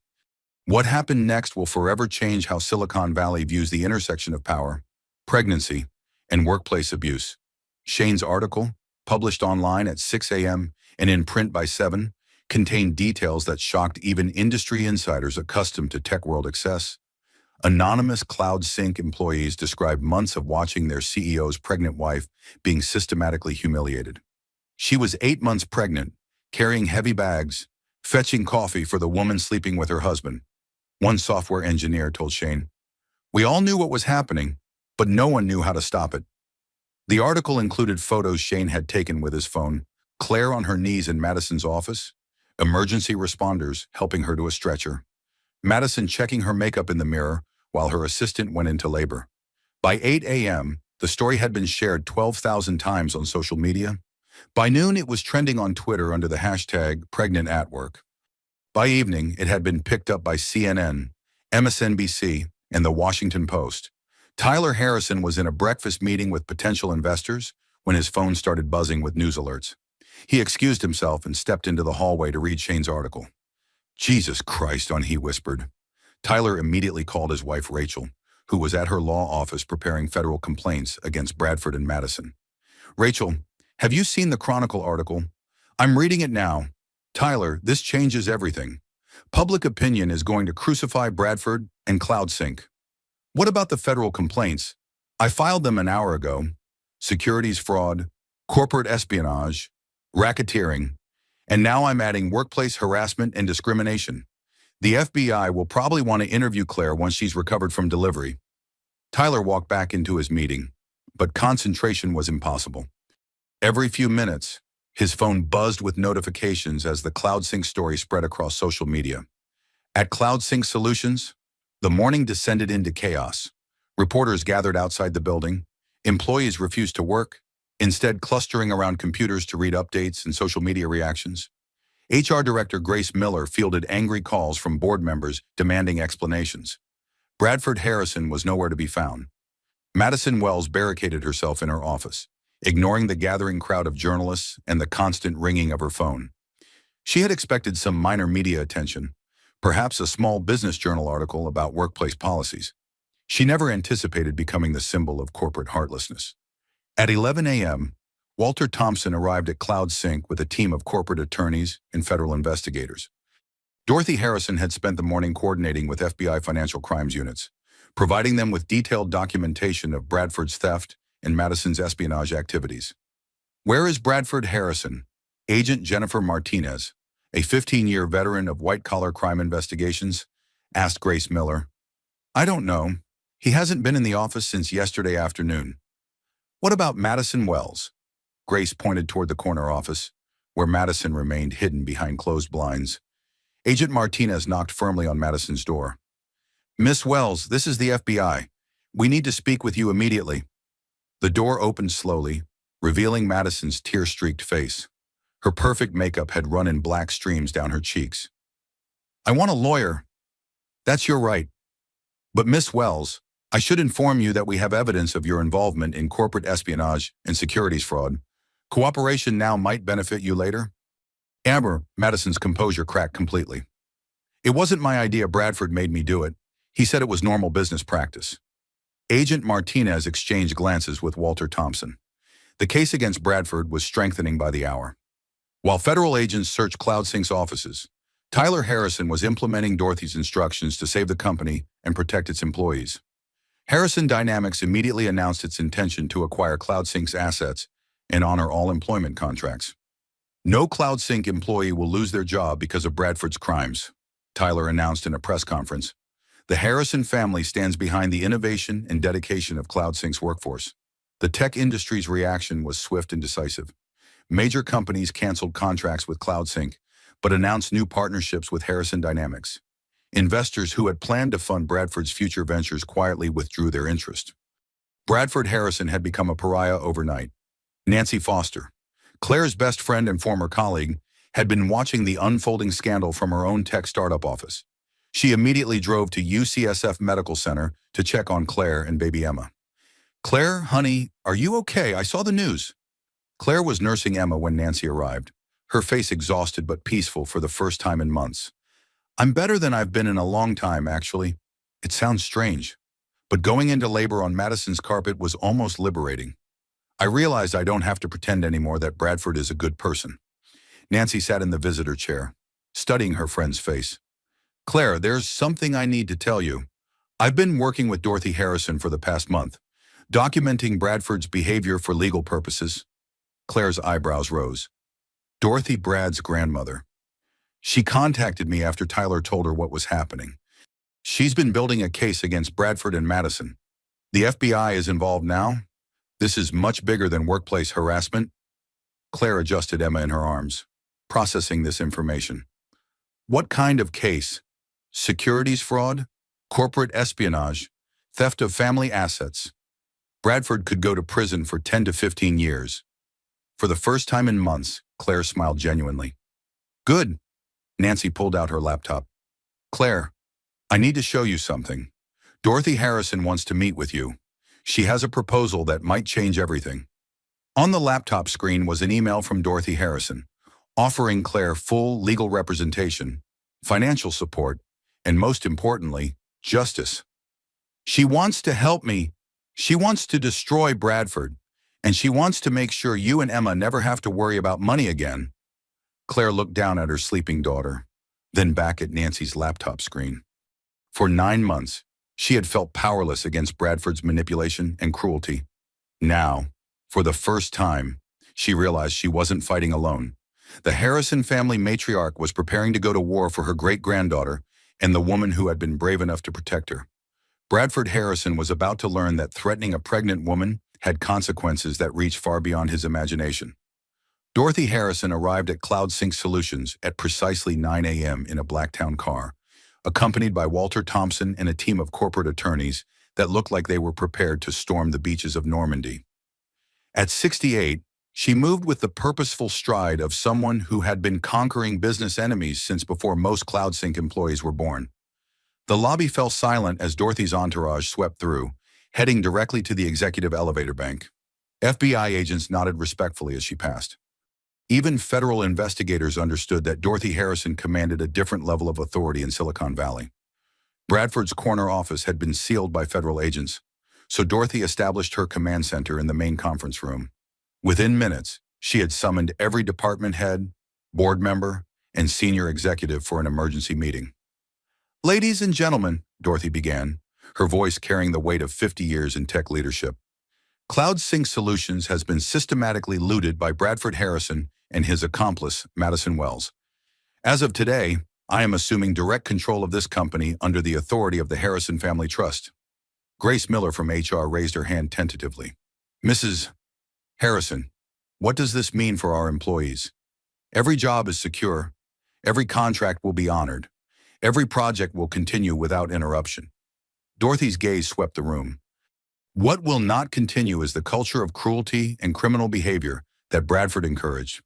What happened next will forever change how Silicon Valley views the intersection of power, pregnancy, and workplace abuse. Shane's article, published online at 6 a.m. and in print by 7, contained details that shocked even industry insiders accustomed to tech world excess. Anonymous CloudSync employees described months of watching their CEO's pregnant wife being systematically humiliated. She was 8 months pregnant, carrying heavy bags, fetching coffee for the woman sleeping with her husband. One software engineer told Shane, "We all knew what was happening, but no one knew how to stop it." The article included photos Shane had taken with his phone, Claire on her knees in Madison's office, emergency responders helping her to a stretcher, Madison checking her makeup in the mirror while her assistant went into labor. By 8 a.m., the story had been shared 12,000 times on social media. By noon, it was trending on Twitter under the hashtag #PregnantAtWork. By evening, it had been picked up by CNN, MSNBC, and The Washington Post. Tyler Harrison was in a breakfast meeting with potential investors when his phone started buzzing with news alerts. He excused himself and stepped into the hallway to read Shane's article. "Jesus Christ," he whispered. Tyler immediately called his wife Rachel, who was at her law office preparing federal complaints against Bradford and Madison. "Rachel, have you seen the Chronicle article? I'm reading it now. Tyler, this changes everything. Public opinion is going to crucify Bradford and CloudSync. What about the federal complaints? I filed them an hour ago. Securities fraud, corporate espionage, racketeering, and now I'm adding workplace harassment and discrimination. The FBI will probably want to interview Claire once she's recovered from delivery." Tyler walked back into his meeting, but concentration was impossible. Every few minutes, his phone buzzed with notifications as the CloudSync story spread across social media. At CloudSync Solutions, the morning descended into chaos. Reporters gathered outside the building. Employees refused to work, instead clustering around computers to read updates and social media reactions. HR Director Grace Miller fielded angry calls from board members demanding explanations. Bradford Harrison was nowhere to be found. Madison Wells barricaded herself in her office, ignoring the gathering crowd of journalists and the constant ringing of her phone. She had expected some minor media attention, perhaps a small business journal article about workplace policies. She never anticipated becoming the symbol of corporate heartlessness. At 11 a.m., Walter Thompson arrived at CloudSync with a team of corporate attorneys and federal investigators. Dorothy Harrison had spent the morning coordinating with FBI financial crimes units, providing them with detailed documentation of Bradford's theft and Madison's espionage activities. "Where is Bradford Harrison?" Agent Jennifer Martinez, a 15-year veteran of white-collar crime investigations, asked Grace Miller. "I don't know. He hasn't been in the office since yesterday afternoon." "What about Madison Wells?" Grace pointed toward the corner office, where Madison remained hidden behind closed blinds. Agent Martinez knocked firmly on Madison's door. "Miss Wells, this is the FBI. We need to speak with you immediately." The door opened slowly, revealing Madison's tear-streaked face. Her perfect makeup had run in black streams down her cheeks. "I want a lawyer." "That's your right. But Miss Wells, I should inform you that we have evidence of your involvement in corporate espionage and securities fraud. Cooperation now might benefit you later." "Amber," Madison's composure cracked completely. "It wasn't my idea. Bradford made me do it. He said it was normal business practice." Agent Martinez exchanged glances with Walter Thompson. The case against Bradford was strengthening by the hour. While federal agents searched CloudSync's offices, Tyler Harrison was implementing Dorothy's instructions to save the company and protect its employees. Harrison Dynamics immediately announced its intention to acquire CloudSync's assets and honor all employment contracts. No CloudSync employee will lose their job because of Bradford's crimes, Tyler announced in a press conference. The Harrison family stands behind the innovation and dedication of CloudSync's workforce. The tech industry's reaction was swift and decisive. Major companies canceled contracts with CloudSync, but announced new partnerships with Harrison Dynamics. Investors who had planned to fund Bradford's future ventures quietly withdrew their interest. Bradford Harrison had become a pariah overnight. Nancy Foster, Claire's best friend and former colleague, had been watching the unfolding scandal from her own tech startup office. She immediately drove to UCSF Medical Center to check on Claire and baby Emma. "Claire, honey, are you okay? I saw the news." Claire was nursing Emma when Nancy arrived, her face exhausted but peaceful for the first time in months. "I'm better than I've been in a long time, actually. It sounds strange, but going into labor on Madison's carpet was almost liberating. I realized I don't have to pretend anymore that Bradford is a good person." Nancy sat in the visitor chair, studying her friend's face. "Claire, there's something I need to tell you. I've been working with Dorothy Harrison for the past month, documenting Bradford's behavior for legal purposes." Claire's eyebrows rose. Dorothy, Brad's grandmother. "She contacted me after Tyler told her what was happening. She's been building a case against Bradford and Madison. The FBI is involved now. This is much bigger than workplace harassment." Claire adjusted Emma in her arms, processing this information. "What kind of case? Securities fraud? Corporate espionage? Theft of family assets? Bradford could go to prison for 10 to 15 years. For the first time in months, Claire smiled genuinely. "Good." Nancy pulled out her laptop. "Claire, I need to show you something. Dorothy Harrison wants to meet with you. She has a proposal that might change everything." On the laptop screen was an email from Dorothy Harrison, offering Claire full legal representation, financial support, and most importantly, justice. "She wants to help me. She wants to destroy Bradford, and she wants to make sure you and Emma never have to worry about money again." Claire looked down at her sleeping daughter, then back at Nancy's laptop screen. For 9 months, she had felt powerless against Bradford's manipulation and cruelty. Now, for the first time, she realized she wasn't fighting alone. The Harrison family matriarch was preparing to go to war for her great-granddaughter and the woman who had been brave enough to protect her. Bradford Harrison was about to learn that threatening a pregnant woman had consequences that reached far beyond his imagination. Dorothy Harrison arrived at CloudSync Solutions at precisely 9 a.m. in a Blacktown car, accompanied by Walter Thompson and a team of corporate attorneys that looked like they were prepared to storm the beaches of Normandy. At 68, she moved with the purposeful stride of someone who had been conquering business enemies since before most CloudSync employees were born. The lobby fell silent as Dorothy's entourage swept through, heading directly to the executive elevator bank. FBI agents nodded respectfully as she passed. Even federal investigators understood that Dorothy Harrison commanded a different level of authority in Silicon Valley. Bradford's corner office had been sealed by federal agents, so Dorothy established her command center in the main conference room. Within minutes, she had summoned every department head, board member, and senior executive for an emergency meeting. "Ladies and gentlemen," Dorothy began, her voice carrying the weight of 50 years in tech leadership, "CloudSync Solutions has been systematically looted by Bradford Harrison and his accomplice, Madison Wells. As of today, I am assuming direct control of this company under the authority of the Harrison Family Trust." Grace Miller from HR raised her hand tentatively. "Mrs. Harrison, what does this mean for our employees? Every job is secure. Every contract will be honored. Every project will continue without interruption." Dorothy's gaze swept the room. "What will not continue is the culture of cruelty and criminal behavior that Bradford encouraged."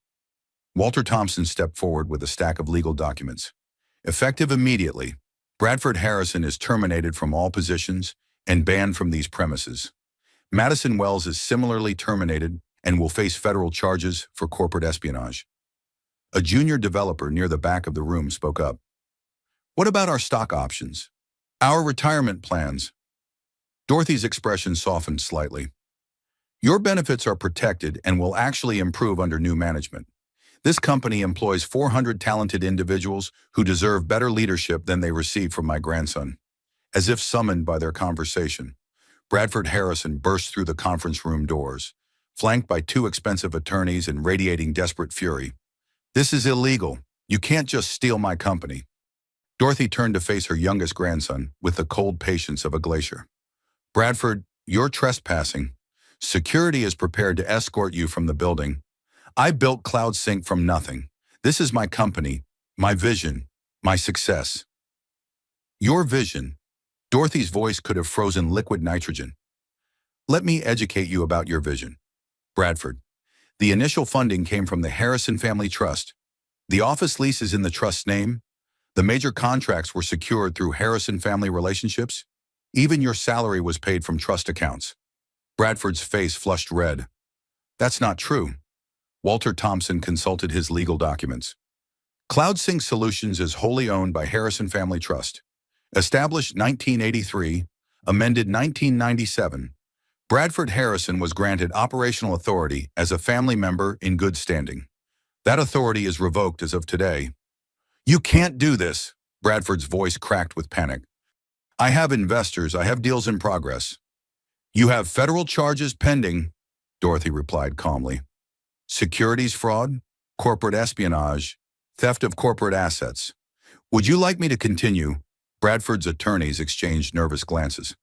Walter Thompson stepped forward with a stack of legal documents. "Effective immediately, Bradford Harrison is terminated from all positions and banned from these premises. Madison Wells is similarly terminated and will face federal charges for corporate espionage." A junior developer near the back of the room spoke up. "What about our stock options? Our retirement plans?" Dorothy's expression softened slightly. "Your benefits are protected and will actually improve under new management. This company employs 400 talented individuals who deserve better leadership than they receive from my grandson." As if summoned by their conversation, Bradford Harrison burst through the conference room doors, flanked by 2 expensive attorneys and radiating desperate fury. This is illegal. You can't just steal my company. Dorothy turned to face her youngest grandson with the cold patience of a glacier. Bradford, you're trespassing. Security is prepared to escort you from the building. I built CloudSync from nothing. This is my company, my vision, my success. Your vision. Dorothy's voice could have frozen liquid nitrogen. Let me educate you about your vision. Bradford. The initial funding came from the Harrison Family Trust. The office lease is in the trust's name. The major contracts were secured through Harrison family relationships. Even your salary was paid from trust accounts. Bradford's face flushed red. That's not true. Walter Thompson consulted his legal documents. CloudSync Solutions is wholly owned by Harrison Family Trust. Established 1983, amended 1997, Bradford Harrison was granted operational authority as a family member in good standing. That authority is revoked as of today. You can't do this, Bradford's voice cracked with panic. I have investors, I have deals in progress. You have federal charges pending, Dorothy replied calmly. Securities fraud, corporate espionage, theft of corporate assets. Would you like me to continue? Bradford's attorneys exchanged nervous glances.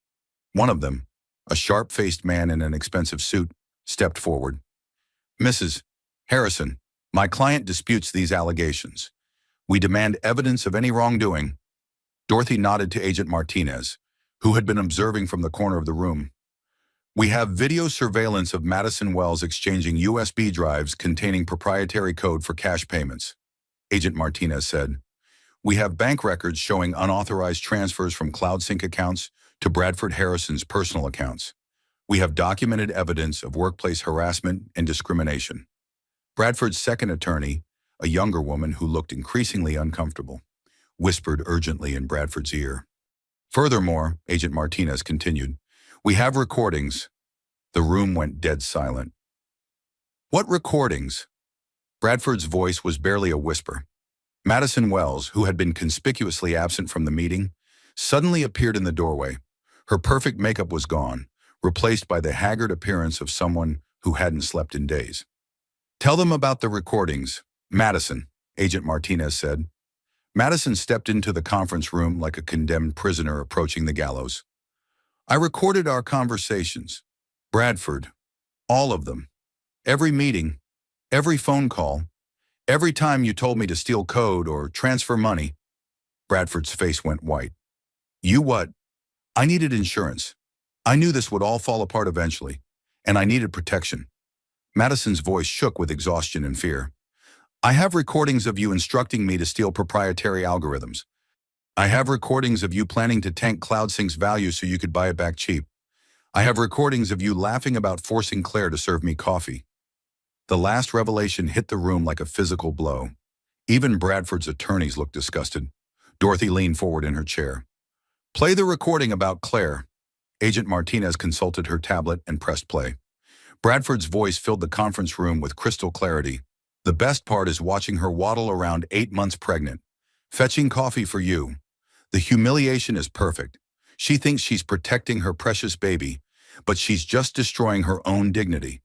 One of them, a sharp-faced man in an expensive suit, stepped forward. Mrs. Harrison, my client disputes these allegations. We demand evidence of any wrongdoing. Dorothy nodded to Agent Martinez, who had been observing from the corner of the room. We have video surveillance of Madison Wells exchanging USB drives containing proprietary code for cash payments, Agent Martinez said. We have bank records showing unauthorized transfers from CloudSync accounts to Bradford Harrison's personal accounts. We have documented evidence of workplace harassment and discrimination. Bradford's second attorney, a younger woman who looked increasingly uncomfortable, whispered urgently in Bradford's ear. Furthermore, Agent Martinez continued, we have recordings. The room went dead silent. What recordings? Bradford's voice was barely a whisper. Madison Wells, who had been conspicuously absent from the meeting, suddenly appeared in the doorway. Her perfect makeup was gone, replaced by the haggard appearance of someone who hadn't slept in days. Tell them about the recordings, Madison, Agent Martinez said. Madison stepped into the conference room like a condemned prisoner approaching the gallows. I recorded our conversations. Bradford. All of them. Every meeting. Every phone call. Every time you told me to steal code or transfer money. Bradford's face went white. You what? I needed insurance. I knew this would all fall apart eventually, and I needed protection. Madison's voice shook with exhaustion and fear. I have recordings of you instructing me to steal proprietary algorithms. I have recordings of you planning to tank CloudSync's value so you could buy it back cheap. I have recordings of you laughing about forcing Claire to serve me coffee. The last revelation hit the room like a physical blow. Even Bradford's attorneys looked disgusted. Dorothy leaned forward in her chair. Play the recording about Claire. Agent Martinez consulted her tablet and pressed play. Bradford's voice filled the conference room with crystal clarity. The best part is watching her waddle around 8 months pregnant. Fetching coffee for you. The humiliation is perfect. She thinks she's protecting her precious baby, but she's just destroying her own dignity.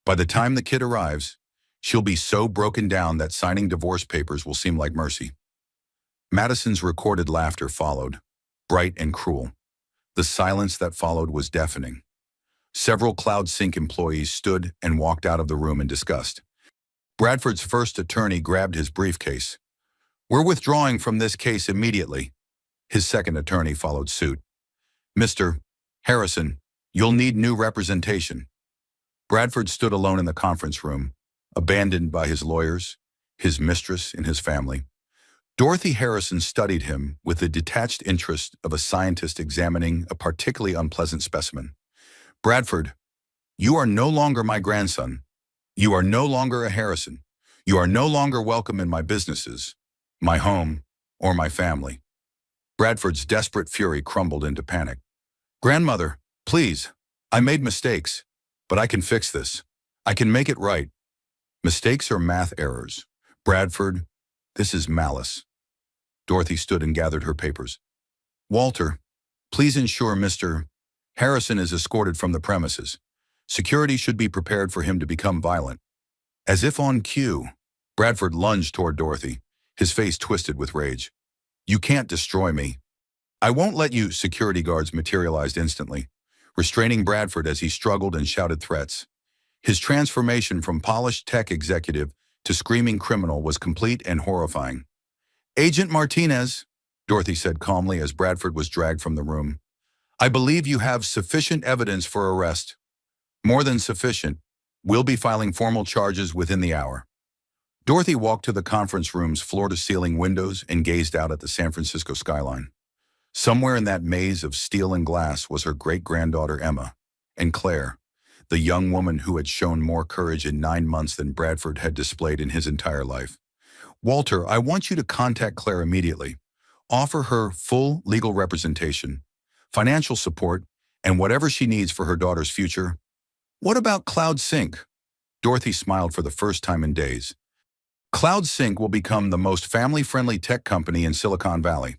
By the time the kid arrives, she'll be so broken down that signing divorce papers will seem like mercy. Madison's recorded laughter followed, bright and cruel. The silence that followed was deafening. Several CloudSync employees stood and walked out of the room in disgust. Bradford's first attorney grabbed his briefcase. We're withdrawing from this case immediately. His second attorney followed suit. Mr. Harrison, you'll need new representation. Bradford stood alone in the conference room, abandoned by his lawyers, his mistress, and his family. Dorothy Harrison studied him with the detached interest of a scientist examining a particularly unpleasant specimen. Bradford, you are no longer my grandson. You are no longer a Harrison. You are no longer welcome in my businesses, my home, or my family. Bradford's desperate fury crumbled into panic. Grandmother, please, I made mistakes. But I can fix this. I can make it right. Mistakes are math errors. Bradford, this is malice. Dorothy stood and gathered her papers. Walter, please ensure Mr. Harrison is escorted from the premises. Security should be prepared for him to become violent. As if on cue, Bradford lunged toward Dorothy, his face twisted with rage. You can't destroy me. I won't let you, security guards materialized instantly, restraining Bradford as he struggled and shouted threats. His transformation from polished tech executive to screaming criminal was complete and horrifying. Agent Martinez, Dorothy said calmly as Bradford was dragged from the room. I believe you have sufficient evidence for arrest. More than sufficient. We'll be filing formal charges within the hour. Dorothy walked to the conference room's floor-to-ceiling windows and gazed out at the San Francisco skyline. Somewhere in that maze of steel and glass was her great-granddaughter Emma, and Claire, the young woman who had shown more courage in 9 months than Bradford had displayed in his entire life. Walter, I want you to contact Claire immediately. Offer her full legal representation, financial support, and whatever she needs for her daughter's future. What about Cloud Sync? Dorothy smiled for the first time in days. Cloud Sync will become the most family-friendly tech company in Silicon Valley.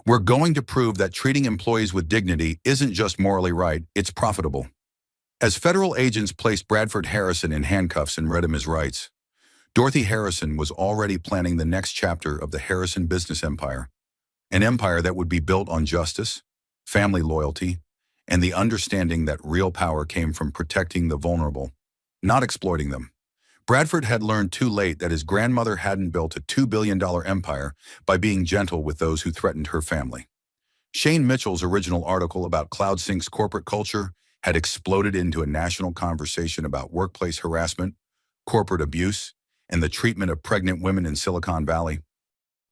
We're going to prove that treating employees with dignity isn't just morally right, it's profitable. As federal agents placed Bradford Harrison in handcuffs and read him his rights, Dorothy Harrison was already planning the next chapter of the Harrison business empire, an empire that would be built on justice, family loyalty, and the understanding that real power came from protecting the vulnerable, not exploiting them. Bradford had learned too late that his grandmother hadn't built a $2 billion empire by being gentle with those who threatened her family. Shane Mitchell's original article about CloudSync's corporate culture had exploded into a national conversation about workplace harassment, corporate abuse, and the treatment of pregnant women in Silicon Valley.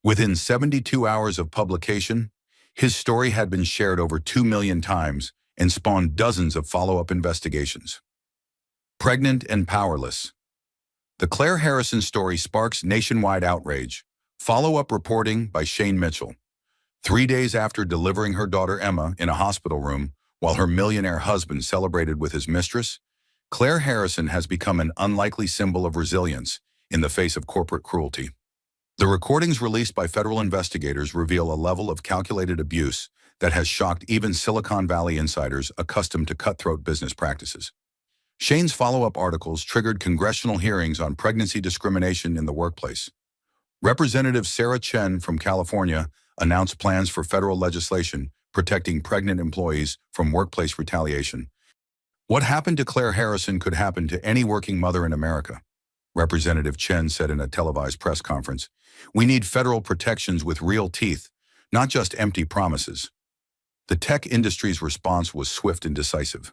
Within 72 hours of publication, his story had been shared over 2 million times and spawned dozens of follow-up investigations. Pregnant and powerless. The Claire Harrison story sparks nationwide outrage. Follow-up reporting by Shane Mitchell. 3 days after delivering her daughter Emma in a hospital room while her millionaire husband celebrated with his mistress, Claire Harrison has become an unlikely symbol of resilience in the face of corporate cruelty. The recordings released by federal investigators reveal a level of calculated abuse that has shocked even Silicon Valley insiders accustomed to cutthroat business practices. Shane's follow-up articles triggered congressional hearings on pregnancy discrimination in the workplace. Representative Sarah Chen from California announced plans for federal legislation protecting pregnant employees from workplace retaliation. What happened to Claire Harrison could happen to any working mother in America, Representative Chen said in a televised press conference. We need federal protections with real teeth, not just empty promises. The tech industry's response was swift and decisive.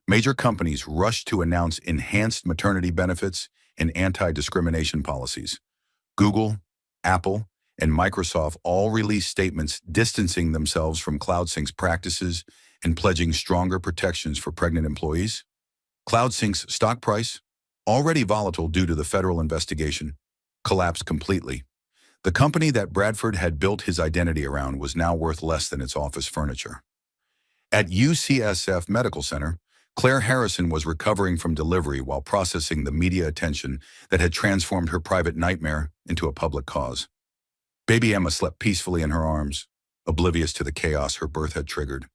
Major companies rushed to announce enhanced maternity benefits and anti-discrimination policies. Google, Apple, and Microsoft all released statements distancing themselves from CloudSync's practices and pledging stronger protections for pregnant employees. CloudSync's stock price, already volatile due to the federal investigation, collapsed completely. The company that Bradford had built his identity around was now worth less than its office furniture. At UCSF Medical Center, Claire Harrison was recovering from delivery while processing the media attention that had transformed her private nightmare into a public cause. Baby Emma slept peacefully in her arms, oblivious to the chaos her birth had triggered.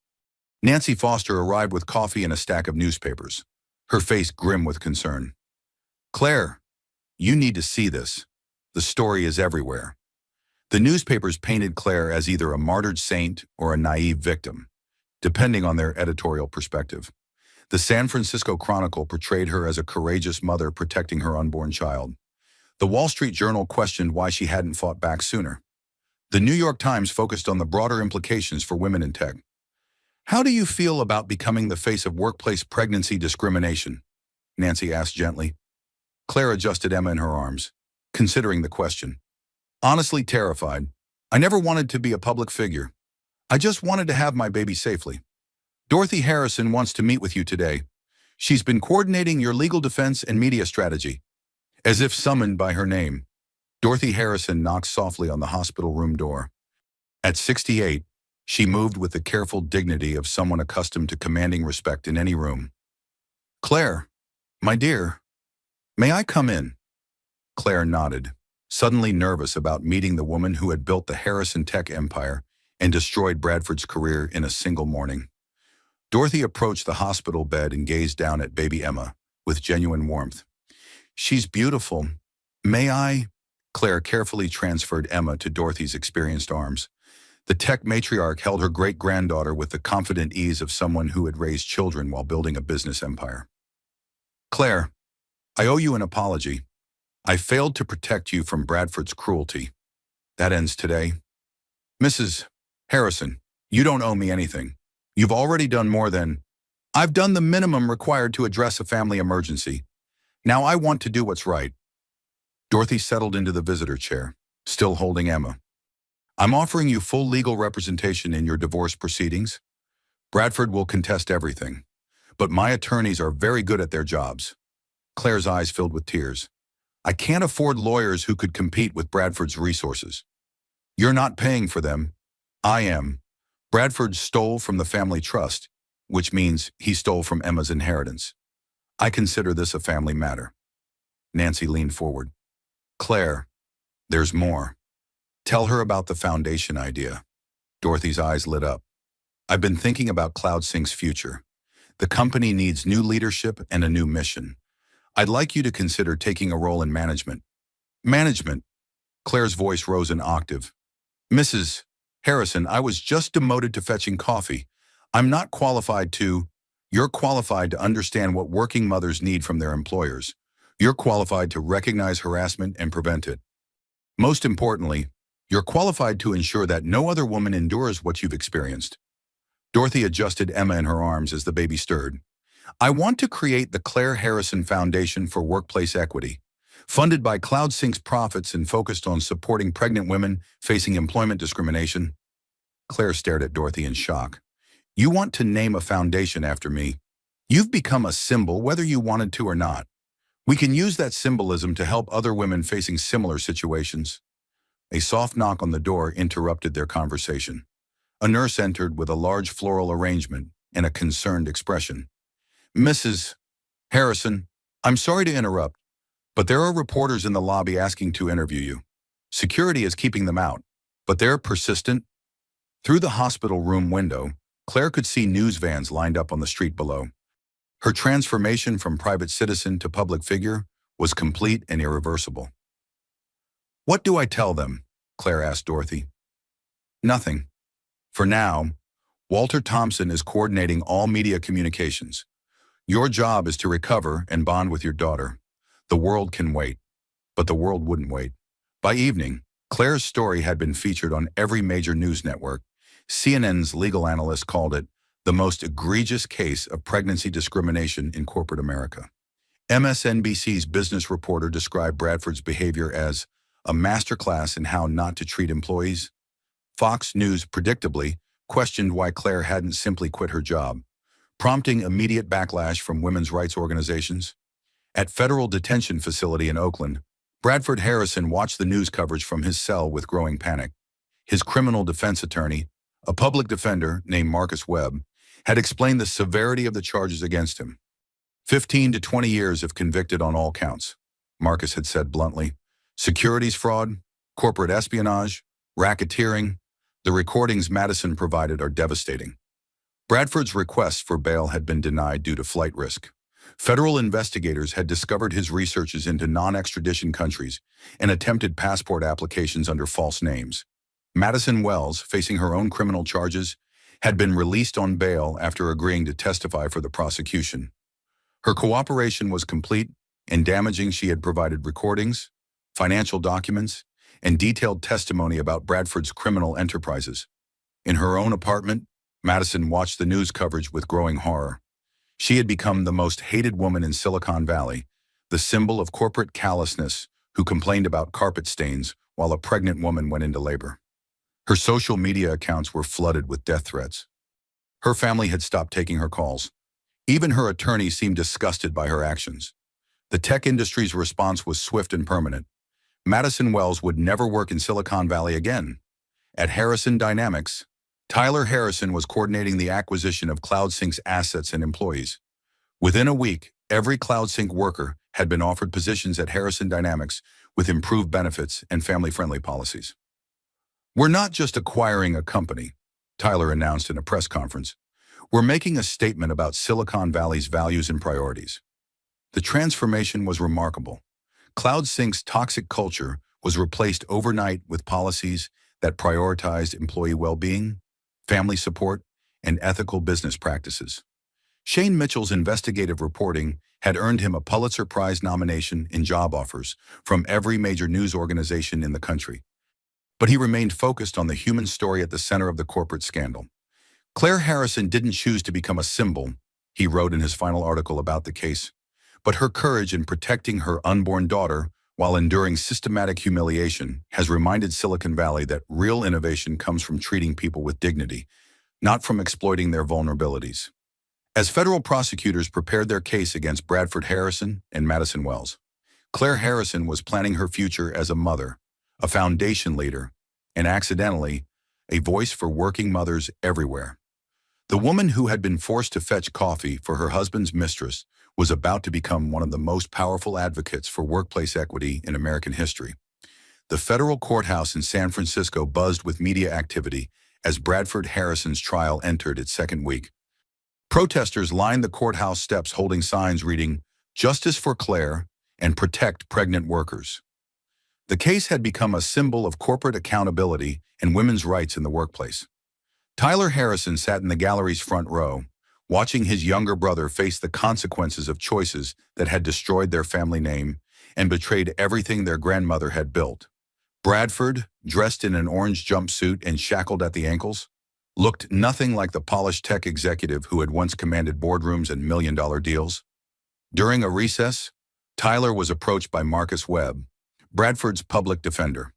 Nancy Foster arrived with coffee and a stack of newspapers, her face grim with concern. Claire, you need to see this. The story is everywhere. The newspapers painted Claire as either a martyred saint or a naive victim, depending on their editorial perspective. The San Francisco Chronicle portrayed her as a courageous mother protecting her unborn child. The Wall Street Journal questioned why she hadn't fought back sooner. The New York Times focused on the broader implications for women in tech. How do you feel about becoming the face of workplace pregnancy discrimination? Nancy asked gently. Claire adjusted Emma in her arms, considering the question. Honestly terrified. I never wanted to be a public figure. I just wanted to have my baby safely. Dorothy Harrison wants to meet with you today. She's been coordinating your legal defense and media strategy. As if summoned by her name, Dorothy Harrison knocked softly on the hospital room door. At 68, she moved with the careful dignity of someone accustomed to commanding respect in any room. Claire, my dear, may I come in? Claire nodded, suddenly nervous about meeting the woman who had built the Harrison tech empire and destroyed Bradford's career in a single morning. Dorothy approached the hospital bed and gazed down at baby Emma with genuine warmth. She's beautiful. May I? Claire carefully transferred Emma to Dorothy's experienced arms. The tech matriarch held her great-granddaughter with the confident ease of someone who had raised children while building a business empire. Claire, I owe you an apology. I failed to protect you from Bradford's cruelty. That ends today. Mrs. Harrison, you don't owe me anything. You've already done more than... I've done the minimum required to address a family emergency. Now I want to do what's right. Dorothy settled into the visitor chair, still holding Emma. I'm offering you full legal representation in your divorce proceedings. Bradford will contest everything, but my attorneys are very good at their jobs. Claire's eyes filled with tears. I can't afford lawyers who could compete with Bradford's resources. You're not paying for them. I am. Bradford stole from the family trust, which means he stole from Emma's inheritance. I consider this a family matter. Nancy leaned forward. Claire, there's more. Tell her about the foundation idea. Dorothy's eyes lit up. I've been thinking about CloudSync's future. The company needs new leadership and a new mission. I'd like you to consider taking a role in management. Management. Claire's voice rose an octave. Mrs. Harrison, I was just demoted to fetching coffee. I'm not qualified to... You're qualified to understand what working mothers need from their employers. You're qualified to recognize harassment and prevent it. Most importantly, you're qualified to ensure that no other woman endures what you've experienced. Dorothy adjusted Emma in her arms as the baby stirred. I want to create the Claire Harrison Foundation for Workplace Equity, funded by CloudSync's profits and focused on supporting pregnant women facing employment discrimination. Claire stared at Dorothy in shock. You want to name a foundation after me. You've become a symbol whether you wanted to or not. We can use that symbolism to help other women facing similar situations. A soft knock on the door interrupted their conversation. A nurse entered with a large floral arrangement and a concerned expression. Mrs. Harrison, I'm sorry to interrupt, but there are reporters in the lobby asking to interview you. Security is keeping them out, but they're persistent. Through the hospital room window, Claire could see news vans lined up on the street below. Her transformation from private citizen to public figure was complete and irreversible. What do I tell them? Claire asked Dorothy. Nothing. For now, Walter Thompson is coordinating all media communications. Your job is to recover and bond with your daughter. The world can wait, but the world wouldn't wait. By evening, Claire's story had been featured on every major news network. CNN's legal analyst called it the most egregious case of pregnancy discrimination in corporate America. MSNBC's business reporter described Bradford's behavior as a masterclass in how not to treat employees. Fox News, predictably, questioned why Claire hadn't simply quit her job, prompting immediate backlash from women's rights organizations. At federal detention facility in Oakland, Bradford Harrison watched the news coverage from his cell with growing panic. His criminal defense attorney, a public defender named Marcus Webb, had explained the severity of the charges against him. 15 to 20 years if convicted on all counts, Marcus had said bluntly. Securities fraud, corporate espionage, racketeering, the recordings Madison provided are devastating. Bradford's request for bail had been denied due to flight risk. Federal investigators had discovered his researches into non-extradition countries and attempted passport applications under false names. Madison Wells, facing her own criminal charges, had been released on bail after agreeing to testify for the prosecution. Her cooperation was complete and damaging. She had provided recordings, financial documents, and detailed testimony about Bradford's criminal enterprises. In her own apartment, Madison watched the news coverage with growing horror. She had become the most hated woman in Silicon Valley, the symbol of corporate callousness who complained about carpet stains while a pregnant woman went into labor. Her social media accounts were flooded with death threats. Her family had stopped taking her calls. Even her attorney seemed disgusted by her actions. The tech industry's response was swift and permanent. Madison Wells would never work in Silicon Valley again. At Harrison Dynamics, Tyler Harrison was coordinating the acquisition of CloudSync's assets and employees. Within a week, every CloudSync worker had been offered positions at Harrison Dynamics with improved benefits and family-friendly policies. We're not just acquiring a company, Tyler announced in a press conference. We're making a statement about Silicon Valley's values and priorities. The transformation was remarkable. CloudSync's toxic culture was replaced overnight with policies that prioritized employee well-being, family support, and ethical business practices. Shane Mitchell's investigative reporting had earned him a Pulitzer Prize nomination in job offers from every major news organization in the country. But he remained focused on the human story at the center of the corporate scandal. Claire Harrison didn't choose to become a symbol, he wrote in his final article about the case, but her courage in protecting her unborn daughter while enduring systematic humiliation has reminded Silicon Valley that real innovation comes from treating people with dignity, not from exploiting their vulnerabilities. As federal prosecutors prepared their case against Bradford Harrison and Madison Wells, Claire Harrison was planning her future as a mother, a foundation leader, and accidentally, a voice for working mothers everywhere. The woman who had been forced to fetch coffee for her husband's mistress was about to become one of the most powerful advocates for workplace equity in American history. The federal courthouse in San Francisco buzzed with media activity as Bradford Harrison's trial entered its second week. Protesters lined the courthouse steps holding signs reading, "Justice for Claire" and "Protect Pregnant Workers." The case had become a symbol of corporate accountability and women's rights in the workplace. Tyler Harrison sat in the gallery's front row, watching his younger brother face the consequences of choices that had destroyed their family name and betrayed everything their grandmother had built. Bradford, dressed in an orange jumpsuit and shackled at the ankles, looked nothing like the polished tech executive who had once commanded boardrooms and million-dollar deals. During a recess, Tyler was approached by Marcus Webb, Bradford's public defender.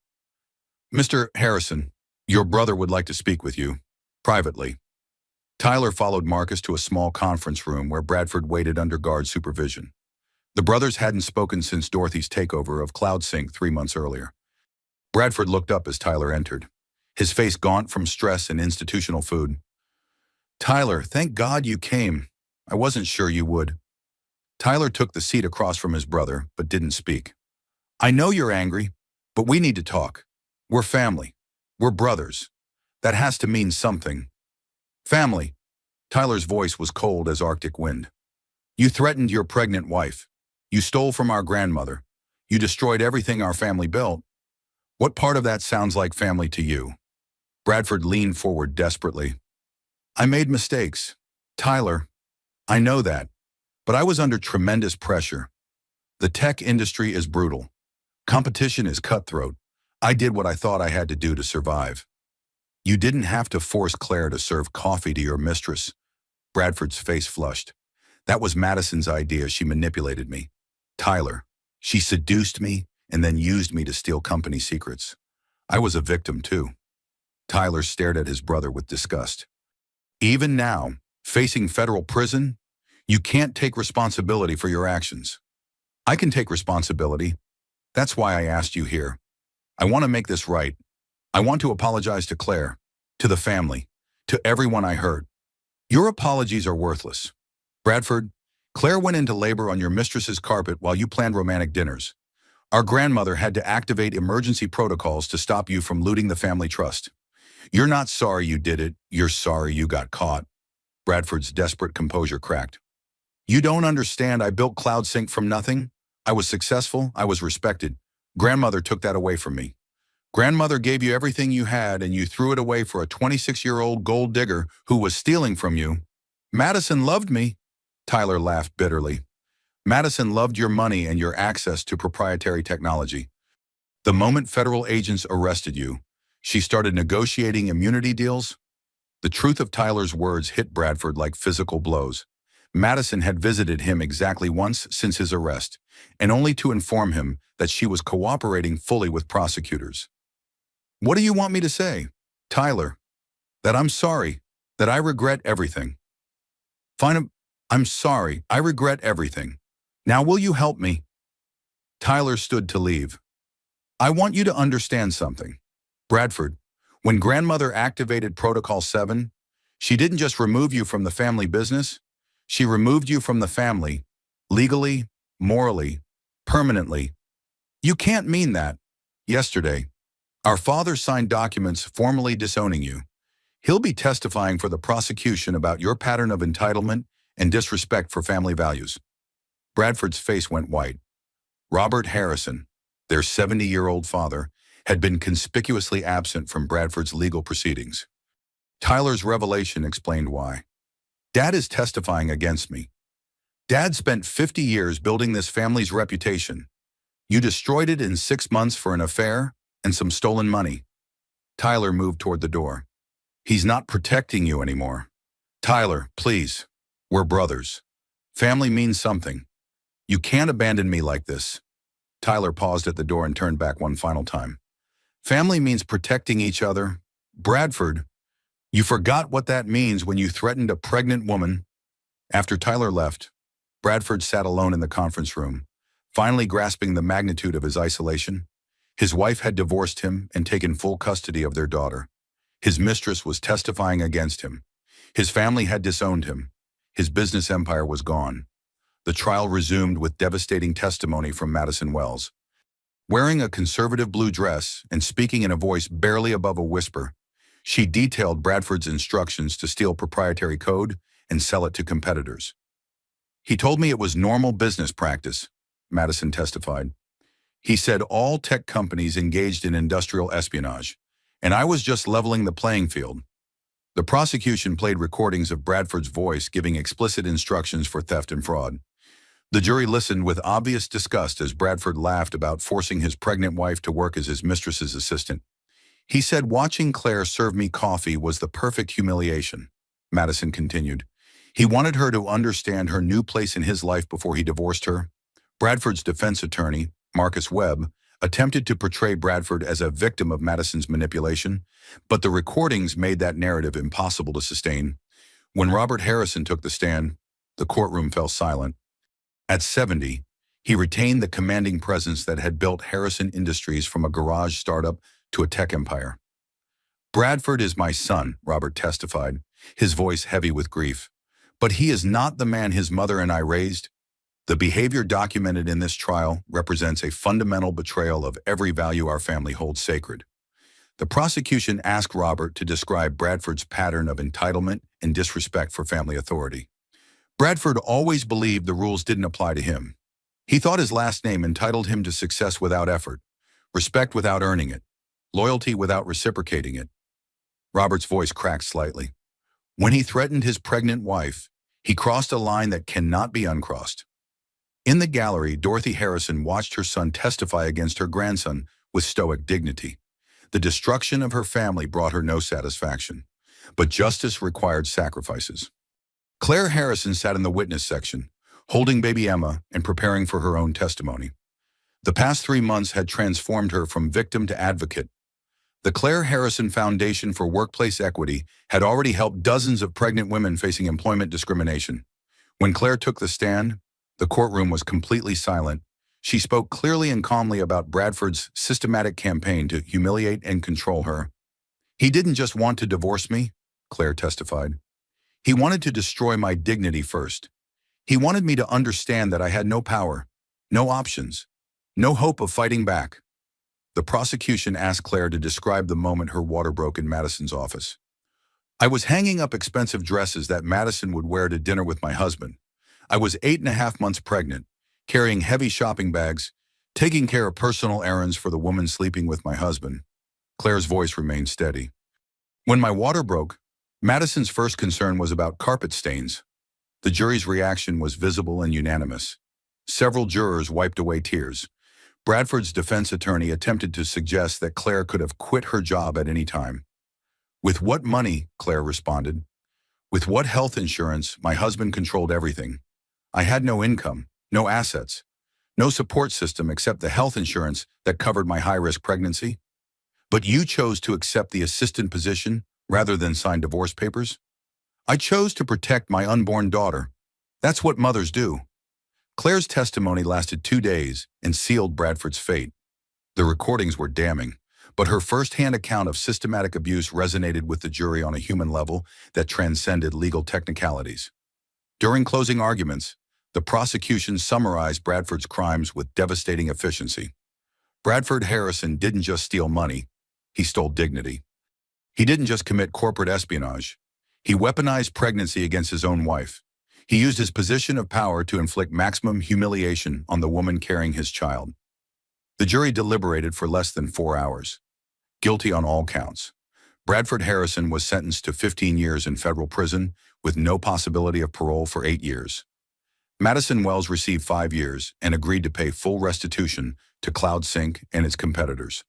"Mr. Harrison, your brother would like to speak with you, privately." Tyler followed Marcus to a small conference room where Bradford waited under guard supervision. The brothers hadn't spoken since Dorothy's takeover of CloudSync 3 months earlier. Bradford looked up as Tyler entered, his face gaunt from stress and institutional food. "Tyler, thank God you came. I wasn't sure you would." Tyler took the seat across from his brother, but didn't speak. "I know you're angry, but we need to talk. We're family. We're brothers. That has to mean something." "Family." Tyler's voice was cold as Arctic wind. "You threatened your pregnant wife. You stole from our grandmother. You destroyed everything our family built. What part of that sounds like family to you?" Bradford leaned forward desperately. "I made mistakes. Tyler, I know that, but I was under tremendous pressure. The tech industry is brutal. Competition is cutthroat. I did what I thought I had to do to survive." "You didn't have to force Claire to serve coffee to your mistress." Bradford's face flushed. "That was Madison's idea. She manipulated me. Tyler, she seduced me and then used me to steal company secrets. I was a victim too." Tyler stared at his brother with disgust. "Even now, facing federal prison, you can't take responsibility for your actions." "I can take responsibility. That's why I asked you here. I want to make this right. I want to apologize to Claire, to the family, to everyone I hurt. Your apologies are worthless. Bradford, Claire went into labor on your mistress's carpet while you planned romantic dinners. Our grandmother had to activate emergency protocols to stop you from looting the family trust. You're not sorry you did it. You're sorry you got caught." Bradford's desperate composure cracked. "You don't understand. I built CloudSync from nothing. I was successful. I was respected. Grandmother took that away from me. Grandmother gave you everything you had and you threw it away for a 26-year-old gold digger who was stealing from you. Madison loved me." Tyler laughed bitterly. "Madison loved your money and your access to proprietary technology. The moment federal agents arrested you, she started negotiating immunity deals." The truth of Tyler's words hit Bradford like physical blows. Madison had visited him exactly once since his arrest, and only to inform him that she was cooperating fully with prosecutors. "What do you want me to say, Tyler?" "That I'm sorry, that I regret everything." "Fine, I'm sorry, I regret everything. Now will you help me?" Tyler stood to leave. "I want you to understand something. Bradford, when grandmother activated Protocol 7, she didn't just remove you from the family business, she removed you from the family, legally, morally, permanently. You can't mean that. Yesterday, our father signed documents formally disowning you. He'll be testifying for the prosecution about your pattern of entitlement and disrespect for family values." Bradford's face went white. "Robert Harrison, their 70-year-old father, had been conspicuously absent from Bradford's legal proceedings. Tyler's revelation explained why. Dad is testifying against me. Dad spent 50 years building this family's reputation. You destroyed it in 6 months for an affair and some stolen money. Tyler moved toward the door. He's not protecting you anymore. Tyler, please. We're brothers. Family means something. You can't abandon me like this. Tyler paused at the door and turned back one final time. Family means protecting each other. Bradford, you forgot what that means when you threatened a pregnant woman. After Tyler left, Bradford sat alone in the conference room, finally grasping the magnitude of his isolation. His wife had divorced him and taken full custody of their daughter. His mistress was testifying against him. His family had disowned him. His business empire was gone. The trial resumed with devastating testimony from Madison Wells. Wearing a conservative blue dress and speaking in a voice barely above a whisper, she detailed Bradford's instructions to steal proprietary code and sell it to competitors. He told me it was normal business practice, Madison testified. He said all tech companies engaged in industrial espionage, and I was just leveling the playing field. The prosecution played recordings of Bradford's voice giving explicit instructions for theft and fraud. The jury listened with obvious disgust as Bradford laughed about forcing his pregnant wife to work as his mistress's assistant. He said watching Claire serve me coffee was the perfect humiliation, Madison continued. He wanted her to understand her new place in his life before he divorced her. Bradford's defense attorney, Marcus Webb, attempted to portray Bradford as a victim of Madison's manipulation, but the recordings made that narrative impossible to sustain. When Robert Harrison took the stand, the courtroom fell silent. At 70, he retained the commanding presence that had built Harrison Industries from a garage startup to a tech empire. Bradford is my son, Robert testified, his voice heavy with grief. But he is not the man his mother and I raised. The behavior documented in this trial represents a fundamental betrayal of every value our family holds sacred. The prosecution asked Robert to describe Bradford's pattern of entitlement and disrespect for family authority. Bradford always believed the rules didn't apply to him. He thought his last name entitled him to success without effort, respect without earning it, loyalty without reciprocating it. Robert's voice cracked slightly. When he threatened his pregnant wife, he crossed a line that cannot be uncrossed. In the gallery, Dorothy Harrison watched her son testify against her grandson with stoic dignity. The destruction of her family brought her no satisfaction, but justice required sacrifices. Claire Harrison sat in the witness section, holding baby Emma and preparing for her own testimony. The past 3 months had transformed her from victim to advocate. The Claire Harrison Foundation for Workplace Equity had already helped dozens of pregnant women facing employment discrimination. When Claire took the stand, the courtroom was completely silent. She spoke clearly and calmly about Bradford's systematic campaign to humiliate and control her. He didn't just want to divorce me, Claire testified. He wanted to destroy my dignity first. He wanted me to understand that I had no power, no options, no hope of fighting back. The prosecution asked Claire to describe the moment her water broke in Madison's office. I was hanging up expensive dresses that Madison would wear to dinner with my husband. I was 8.5 months pregnant, carrying heavy shopping bags, taking care of personal errands for the woman sleeping with my husband. Claire's voice remained steady. When my water broke, Madison's first concern was about carpet stains. The jury's reaction was visible and unanimous. Several jurors wiped away tears. Bradford's defense attorney attempted to suggest that Claire could have quit her job at any time. With what money, Claire responded. With what health insurance, my husband controlled everything. I had no income, no assets, no support system except the health insurance that covered my high-risk pregnancy. But you chose to accept the assistant position rather than sign divorce papers? I chose to protect my unborn daughter. That's what mothers do. Claire's testimony lasted 2 days and sealed Bradford's fate. The recordings were damning, but her first-hand account of systematic abuse resonated with the jury on a human level that transcended legal technicalities. During closing arguments, the prosecution summarized Bradford's crimes with devastating efficiency. Bradford Harrison didn't just steal money, he stole dignity. He didn't just commit corporate espionage. He weaponized pregnancy against his own wife. He used his position of power to inflict maximum humiliation on the woman carrying his child. The jury deliberated for less than 4 hours. Guilty on all counts. Bradford Harrison was sentenced to 15 years in federal prison with no possibility of parole for 8 years. Madison Wells received 5 years and agreed to pay full restitution to CloudSync and its competitors.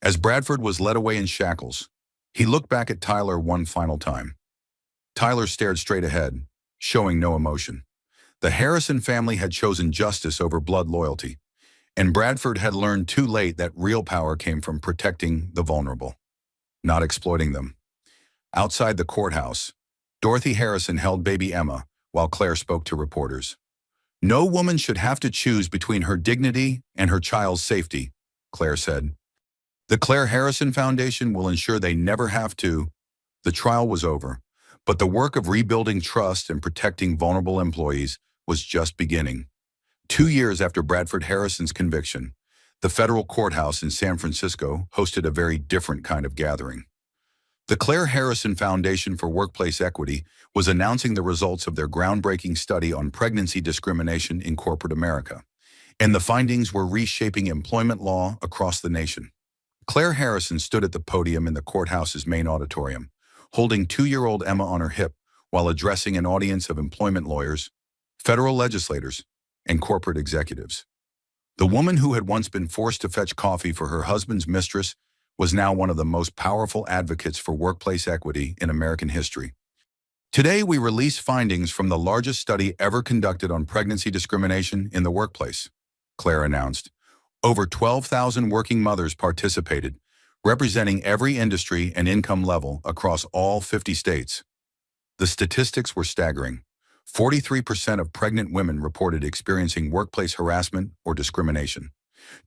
As Bradford was led away in shackles, he looked back at Tyler one final time. Tyler stared straight ahead, showing no emotion. The Harrison family had chosen justice over blood loyalty, and Bradford had learned too late that real power came from protecting the vulnerable, not exploiting them. Outside the courthouse, Dorothy Harrison held baby Emma while Claire spoke to reporters. "No woman should have to choose between her dignity and her child's safety," Claire said. "The Claire Harrison Foundation will ensure they never have to." The trial was over, but the work of rebuilding trust and protecting vulnerable employees was just beginning. 2 years after Bradford Harrison's conviction, the federal courthouse in San Francisco hosted a very different kind of gathering. The Claire Harrison Foundation for Workplace Equity was announcing the results of their groundbreaking study on pregnancy discrimination in corporate America, and the findings were reshaping employment law across the nation. Claire Harrison stood at the podium in the courthouse's main auditorium, holding 2-year-old Emma on her hip while addressing an audience of employment lawyers, federal legislators, and corporate executives. The woman who had once been forced to fetch coffee for her husband's mistress was now one of the most powerful advocates for workplace equity in American history. "Today, we release findings from the largest study ever conducted on pregnancy discrimination in the workplace," Claire announced. Over 12,000 working mothers participated, representing every industry and income level across all 50 states. The statistics were staggering. 43% of pregnant women reported experiencing workplace harassment or discrimination.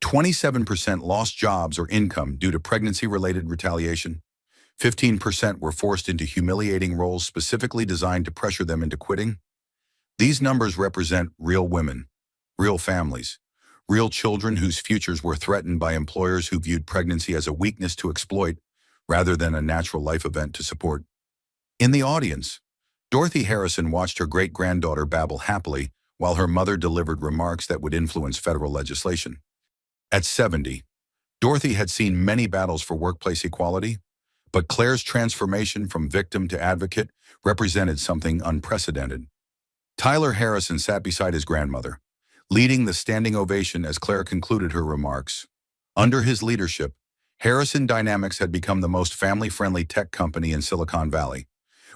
27% lost jobs or income due to pregnancy-related retaliation. 15% were forced into humiliating roles specifically designed to pressure them into quitting. These numbers represent real women, real families, real children whose futures were threatened by employers who viewed pregnancy as a weakness to exploit rather than a natural life event to support. In the audience, Dorothy Harrison watched her great-granddaughter babble happily while her mother delivered remarks that would influence federal legislation. At 70, Dorothy had seen many battles for workplace equality, but Claire's transformation from victim to advocate represented something unprecedented. Tyler Harrison sat beside his grandmother, leading the standing ovation as Claire concluded her remarks. Under his leadership, Harrison Dynamics had become the most family-friendly tech company in Silicon Valley,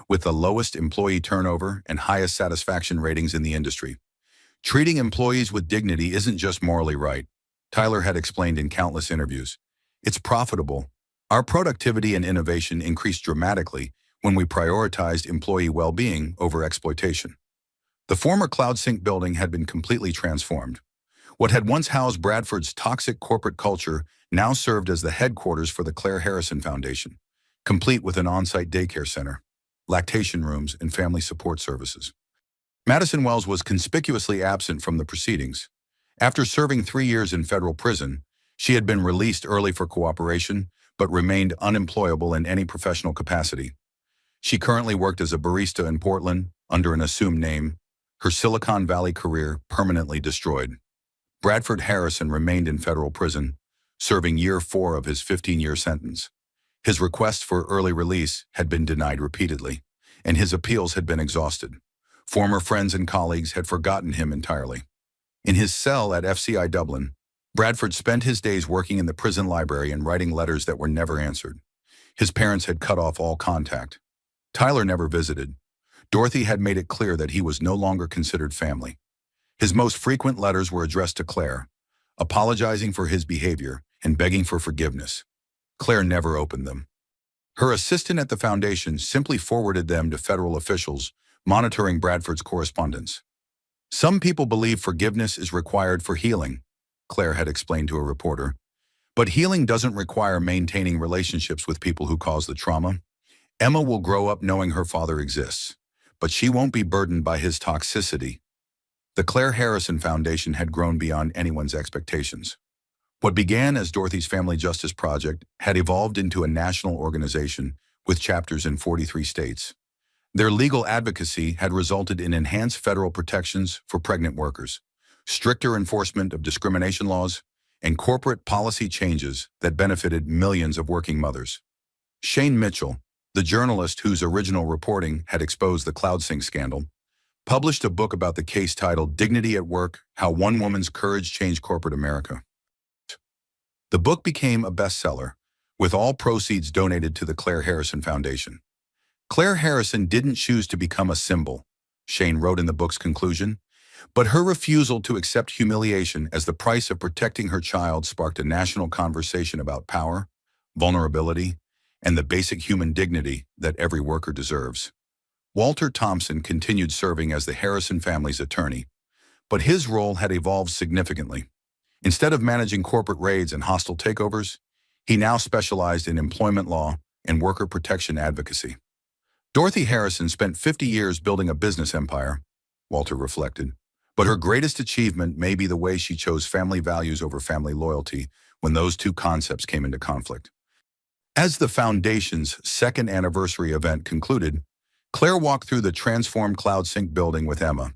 with the lowest employee turnover and highest satisfaction ratings in the industry. "Treating employees with dignity isn't just morally right," Tyler had explained in countless interviews. "It's profitable. Our productivity and innovation increased dramatically when we prioritized employee well-being over exploitation." The former CloudSync building had been completely transformed. What had once housed Bradford's toxic corporate culture now served as the headquarters for the Claire Harrison Foundation, complete with an on-site daycare center, lactation rooms, and family support services. Madison Wells was conspicuously absent from the proceedings. After serving 3 years in federal prison, she had been released early for cooperation, but remained unemployable in any professional capacity. She currently worked as a barista in Portland under an assumed name, her Silicon Valley career permanently destroyed. Bradford Harrison remained in federal prison, serving year 4 of his 15-year sentence. His request for early release had been denied repeatedly, and his appeals had been exhausted. Former friends and colleagues had forgotten him entirely. In his cell at FCI Dublin, Bradford spent his days working in the prison library and writing letters that were never answered. His parents had cut off all contact. Tyler never visited. Dorothy had made it clear that he was no longer considered family. His most frequent letters were addressed to Claire, apologizing for his behavior and begging for forgiveness. Claire never opened them. Her assistant at the foundation simply forwarded them to federal officials monitoring Bradford's correspondence. "Some people believe forgiveness is required for healing," Claire had explained to a reporter. "But healing doesn't require maintaining relationships with people who cause the trauma. Emma will grow up knowing her father exists, but she won't be burdened by his toxicity." The Claire Harrison Foundation had grown beyond anyone's expectations. What began as Dorothy's Family Justice Project had evolved into a national organization with chapters in 43 states. Their legal advocacy had resulted in enhanced federal protections for pregnant workers, stricter enforcement of discrimination laws, and corporate policy changes that benefited millions of working mothers. Shane Mitchell, the journalist whose original reporting had exposed the CloudSync scandal, published a book about the case titled Dignity at Work: How One Woman's Courage Changed Corporate America. The book became a bestseller, with all proceeds donated to the Claire Harrison Foundation. Claire Harrison didn't choose to become a symbol, Shane wrote in the book's conclusion, but her refusal to accept humiliation as the price of protecting her child sparked a national conversation about power, vulnerability, and the basic human dignity that every worker deserves. Walter Thompson continued serving as the Harrison family's attorney, but his role had evolved significantly. Instead of managing corporate raids and hostile takeovers, he now specialized in employment law and worker protection advocacy. Dorothy Harrison spent 50 years building a business empire, Walter reflected, but her greatest achievement may be the way she chose family values over family loyalty when those two concepts came into conflict. As the Foundation's second anniversary event concluded, Claire walked through the transformed CloudSync building with Emma,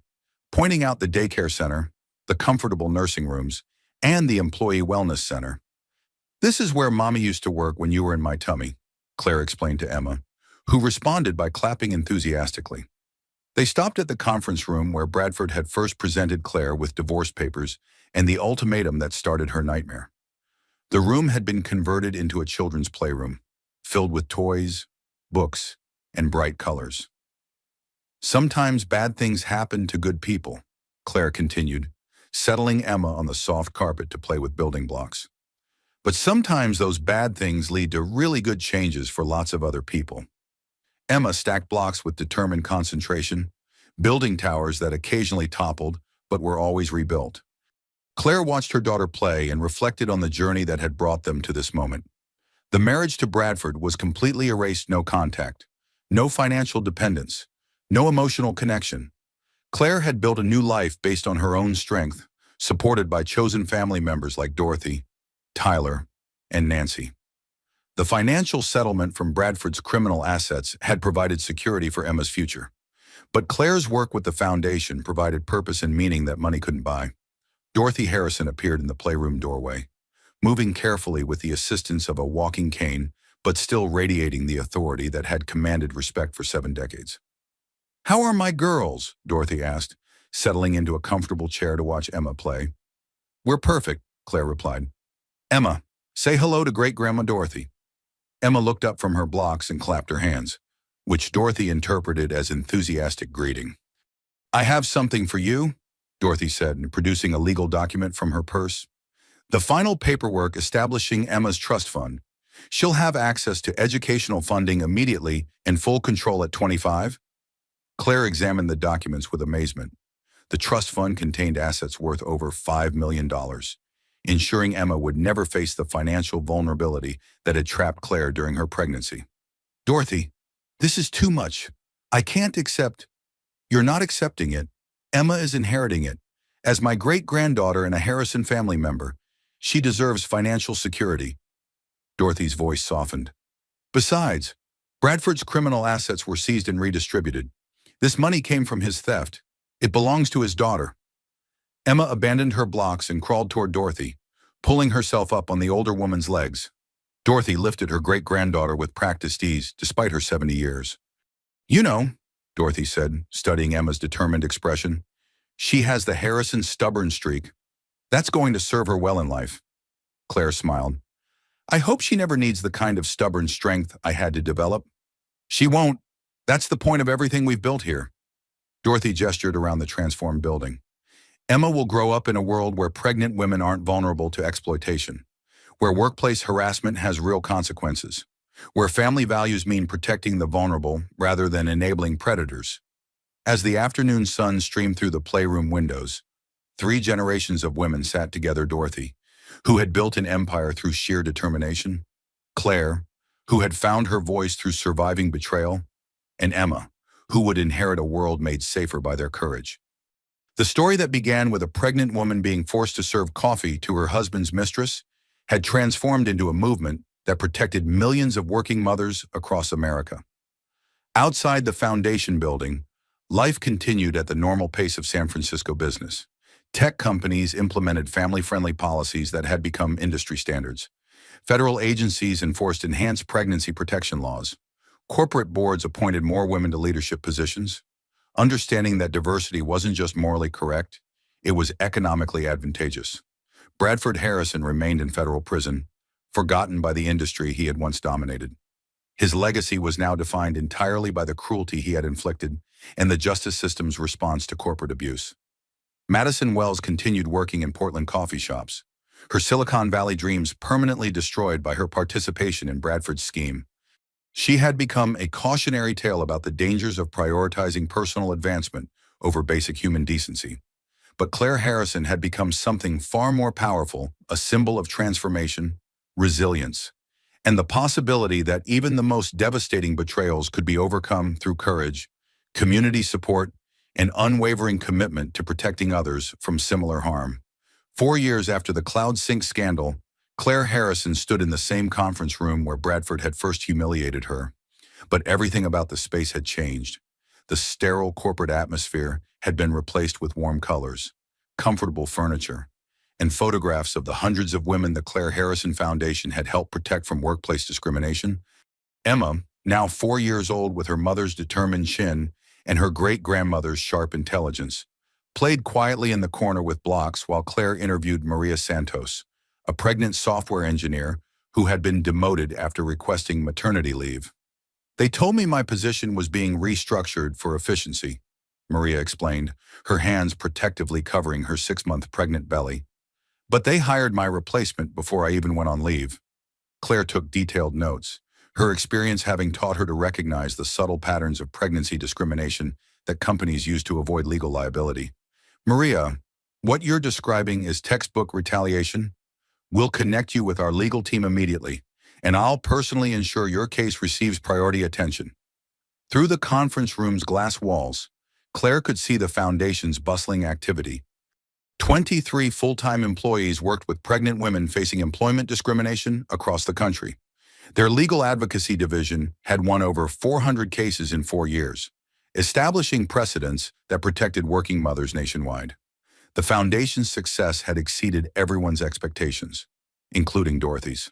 pointing out the daycare center, the comfortable nursing rooms, and the employee wellness center. "This is where Mommy used to work when you were in my tummy," Claire explained to Emma, who responded by clapping enthusiastically. They stopped at the conference room where Bradford had first presented Claire with divorce papers and the ultimatum that started her nightmare. The room had been converted into a children's playroom, filled with toys, books, and bright colors. "Sometimes bad things happen to good people," Claire continued, settling Emma on the soft carpet to play with building blocks. "But sometimes those bad things lead to really good changes for lots of other people." Emma stacked blocks with determined concentration, building towers that occasionally toppled but were always rebuilt. Claire watched her daughter play and reflected on the journey that had brought them to this moment. The marriage to Bradford was completely erased, no contact, no financial dependence, no emotional connection. Claire had built a new life based on her own strength, supported by chosen family members like Dorothy, Tyler, and Nancy. The financial settlement from Bradford's criminal assets had provided security for Emma's future. But Claire's work with the foundation provided purpose and meaning that money couldn't buy. Dorothy Harrison appeared in the playroom doorway, moving carefully with the assistance of a walking cane, but still radiating the authority that had commanded respect for 7 decades. "How are my girls?" Dorothy asked, settling into a comfortable chair to watch Emma play. "We're perfect," Claire replied. "Emma, say hello to Great-Grandma Dorothy." Emma looked up from her blocks and clapped her hands, which Dorothy interpreted as enthusiastic greeting. "I have something for you," Dorothy said, producing a legal document from her purse. "The final paperwork establishing Emma's trust fund. She'll have access to educational funding immediately and full control at 25. Claire examined the documents with amazement. The trust fund contained assets worth over $5 million, ensuring Emma would never face the financial vulnerability that had trapped Claire during her pregnancy. "Dorothy, this is too much. I can't accept." "You're not accepting it. Emma is inheriting it. As my great-granddaughter and a Harrison family member, she deserves financial security." Dorothy's voice softened. "Besides, Bradford's criminal assets were seized and redistributed. This money came from his theft. It belongs to his daughter." Emma abandoned her blocks and crawled toward Dorothy, pulling herself up on the older woman's legs. Dorothy lifted her great-granddaughter with practiced ease, despite her 70 years. "You know," Dorothy said, studying Emma's determined expression, "she has the Harrison stubborn streak. That's going to serve her well in life." Claire smiled. "I hope she never needs the kind of stubborn strength I had to develop." "She won't. That's the point of everything we've built here." Dorothy gestured around the transformed building. "Emma will grow up in a world where pregnant women aren't vulnerable to exploitation, where workplace harassment has real consequences, where family values mean protecting the vulnerable rather than enabling predators." As the afternoon sun streamed through the playroom windows, 3 generations of women sat together: Dorothy, who had built an empire through sheer determination; Claire, who had found her voice through surviving betrayal; and Emma, who would inherit a world made safer by their courage. The story that began with a pregnant woman being forced to serve coffee to her husband's mistress had transformed into a movement that protected millions of working mothers across America. Outside the foundation building, life continued at the normal pace of San Francisco business. Tech companies implemented family-friendly policies that had become industry standards. Federal agencies enforced enhanced pregnancy protection laws. Corporate boards appointed more women to leadership positions. Understanding that diversity wasn't just morally correct, it was economically advantageous. Bradford Harrison remained in federal prison, forgotten by the industry he had once dominated. His legacy was now defined entirely by the cruelty he had inflicted and the justice system's response to corporate abuse. Madison Wells continued working in Portland coffee shops, her Silicon Valley dreams permanently destroyed by her participation in Bradford's scheme. She had become a cautionary tale about the dangers of prioritizing personal advancement over basic human decency. But Claire Harrison had become something far more powerful, a symbol of transformation, resilience, and the possibility that even the most devastating betrayals could be overcome through courage, community support, and unwavering commitment to protecting others from similar harm. 4 years after the Cloud Sync scandal, Claire Harrison stood in the same conference room where Bradford had first humiliated her. But everything about the space had changed. The sterile corporate atmosphere had been replaced with warm colors, comfortable furniture, and photographs of the hundreds of women the Claire Harrison Foundation had helped protect from workplace discrimination. Emma, now 4 years old with her mother's determined chin and her great-grandmother's sharp intelligence, played quietly in the corner with blocks while Claire interviewed Maria Santos, a pregnant software engineer who had been demoted after requesting maternity leave. "They told me my position was being restructured for efficiency," Maria explained, her hands protectively covering her 6-month pregnant belly. "But they hired my replacement before I even went on leave." Claire took detailed notes, her experience having taught her to recognize the subtle patterns of pregnancy discrimination that companies use to avoid legal liability. "Maria, what you're describing is textbook retaliation. We'll connect you with our legal team immediately, and I'll personally ensure your case receives priority attention." Through the conference room's glass walls, Claire could see the foundation's bustling activity. 23 full-time employees worked with pregnant women facing employment discrimination across the country. Their legal advocacy division had won over 400 cases in 4 years, establishing precedents that protected working mothers nationwide. The foundation's success had exceeded everyone's expectations, including Dorothy's.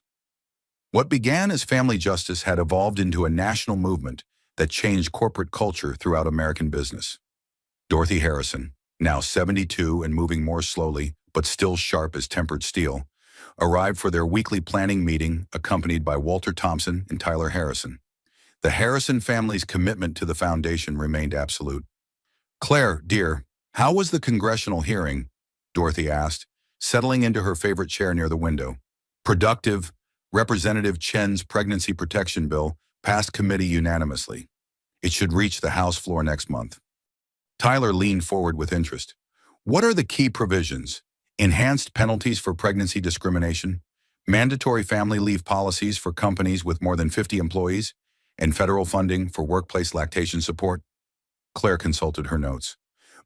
What began as family justice had evolved into a national movement that changed corporate culture throughout American business. Dorothy Harrison, now 72 and moving more slowly, but still sharp as tempered steel, arrived for their weekly planning meeting accompanied by Walter Thompson and Tyler Harrison. The Harrison family's commitment to the foundation remained absolute. "Claire, dear, how was the congressional hearing?" Dorothy asked, settling into her favorite chair near the window. "Productive. Representative Chen's pregnancy protection bill passed committee unanimously. It should reach the House floor next month." Tyler leaned forward with interest. "What are the key provisions? Enhanced penalties for pregnancy discrimination, mandatory family leave policies for companies with more than 50 employees, and federal funding for workplace lactation support?" Claire consulted her notes.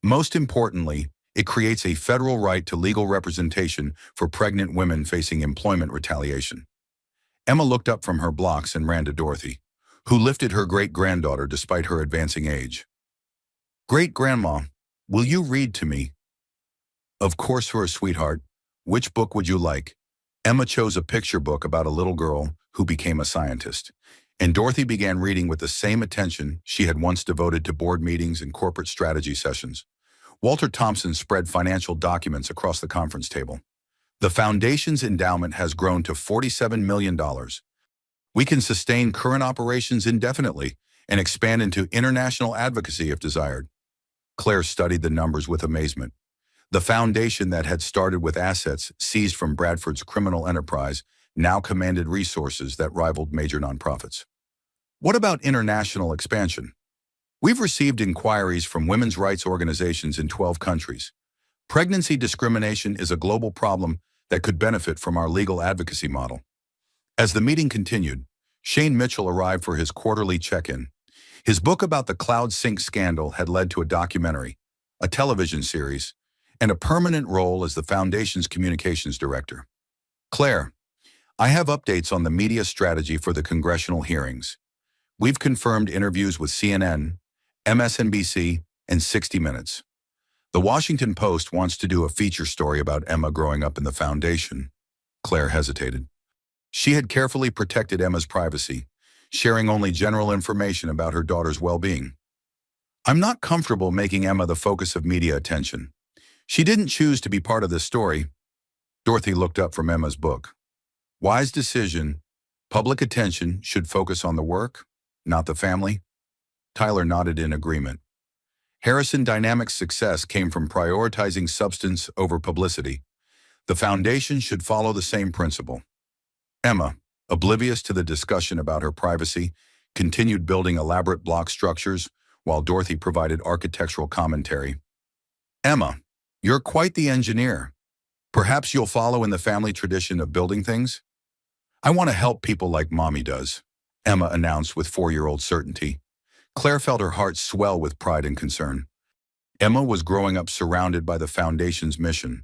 "Most importantly, it creates a federal right to legal representation for pregnant women facing employment retaliation." Emma looked up from her blocks and ran to Dorothy, who lifted her great-granddaughter despite her advancing age. "Great-grandma, will you read to me?" "Of course, for a sweetheart. Which book would you like?" Emma chose a picture book about a little girl who became a scientist, and Dorothy began reading with the same attention she had once devoted to board meetings and corporate strategy sessions. Walter Thompson spread financial documents across the conference table. "The foundation's endowment has grown to $47 million. We can sustain current operations indefinitely and expand into international advocacy if desired." Claire studied the numbers with amazement. The foundation that had started with assets seized from Bradford's criminal enterprise now commanded resources that rivaled major nonprofits. "What about international expansion?" "We've received inquiries from women's rights organizations in 12 countries. Pregnancy discrimination is a global problem that could benefit from our legal advocacy model." As the meeting continued, Shane Mitchell arrived for his quarterly check-in. His book about the Cloud Sync scandal had led to a documentary, a television series, and a permanent role as the Foundation's communications director. "Claire, I have updates on the media strategy for the congressional hearings. We've confirmed interviews with CNN, MSNBC, and 60 Minutes. The Washington Post wants to do a feature story about Emma growing up in the foundation. Claire hesitated. She had carefully protected Emma's privacy, sharing only general information about her daughter's well-being. I'm not comfortable making Emma the focus of media attention. She didn't choose to be part of this story. Dorothy looked up from Emma's book. Wise decision. Public attention should focus on the work, not the family. Tyler nodded in agreement. Harrison Dynamics' success came from prioritizing substance over publicity. The foundation should follow the same principle. Emma, oblivious to the discussion about her privacy, continued building elaborate block structures while Dorothy provided architectural commentary. Emma, you're quite the engineer. Perhaps you'll follow in the family tradition of building things? I want to help people like Mommy does, Emma announced with 4-year-old certainty. Claire felt her heart swell with pride and concern. Emma was growing up surrounded by the Foundation's mission,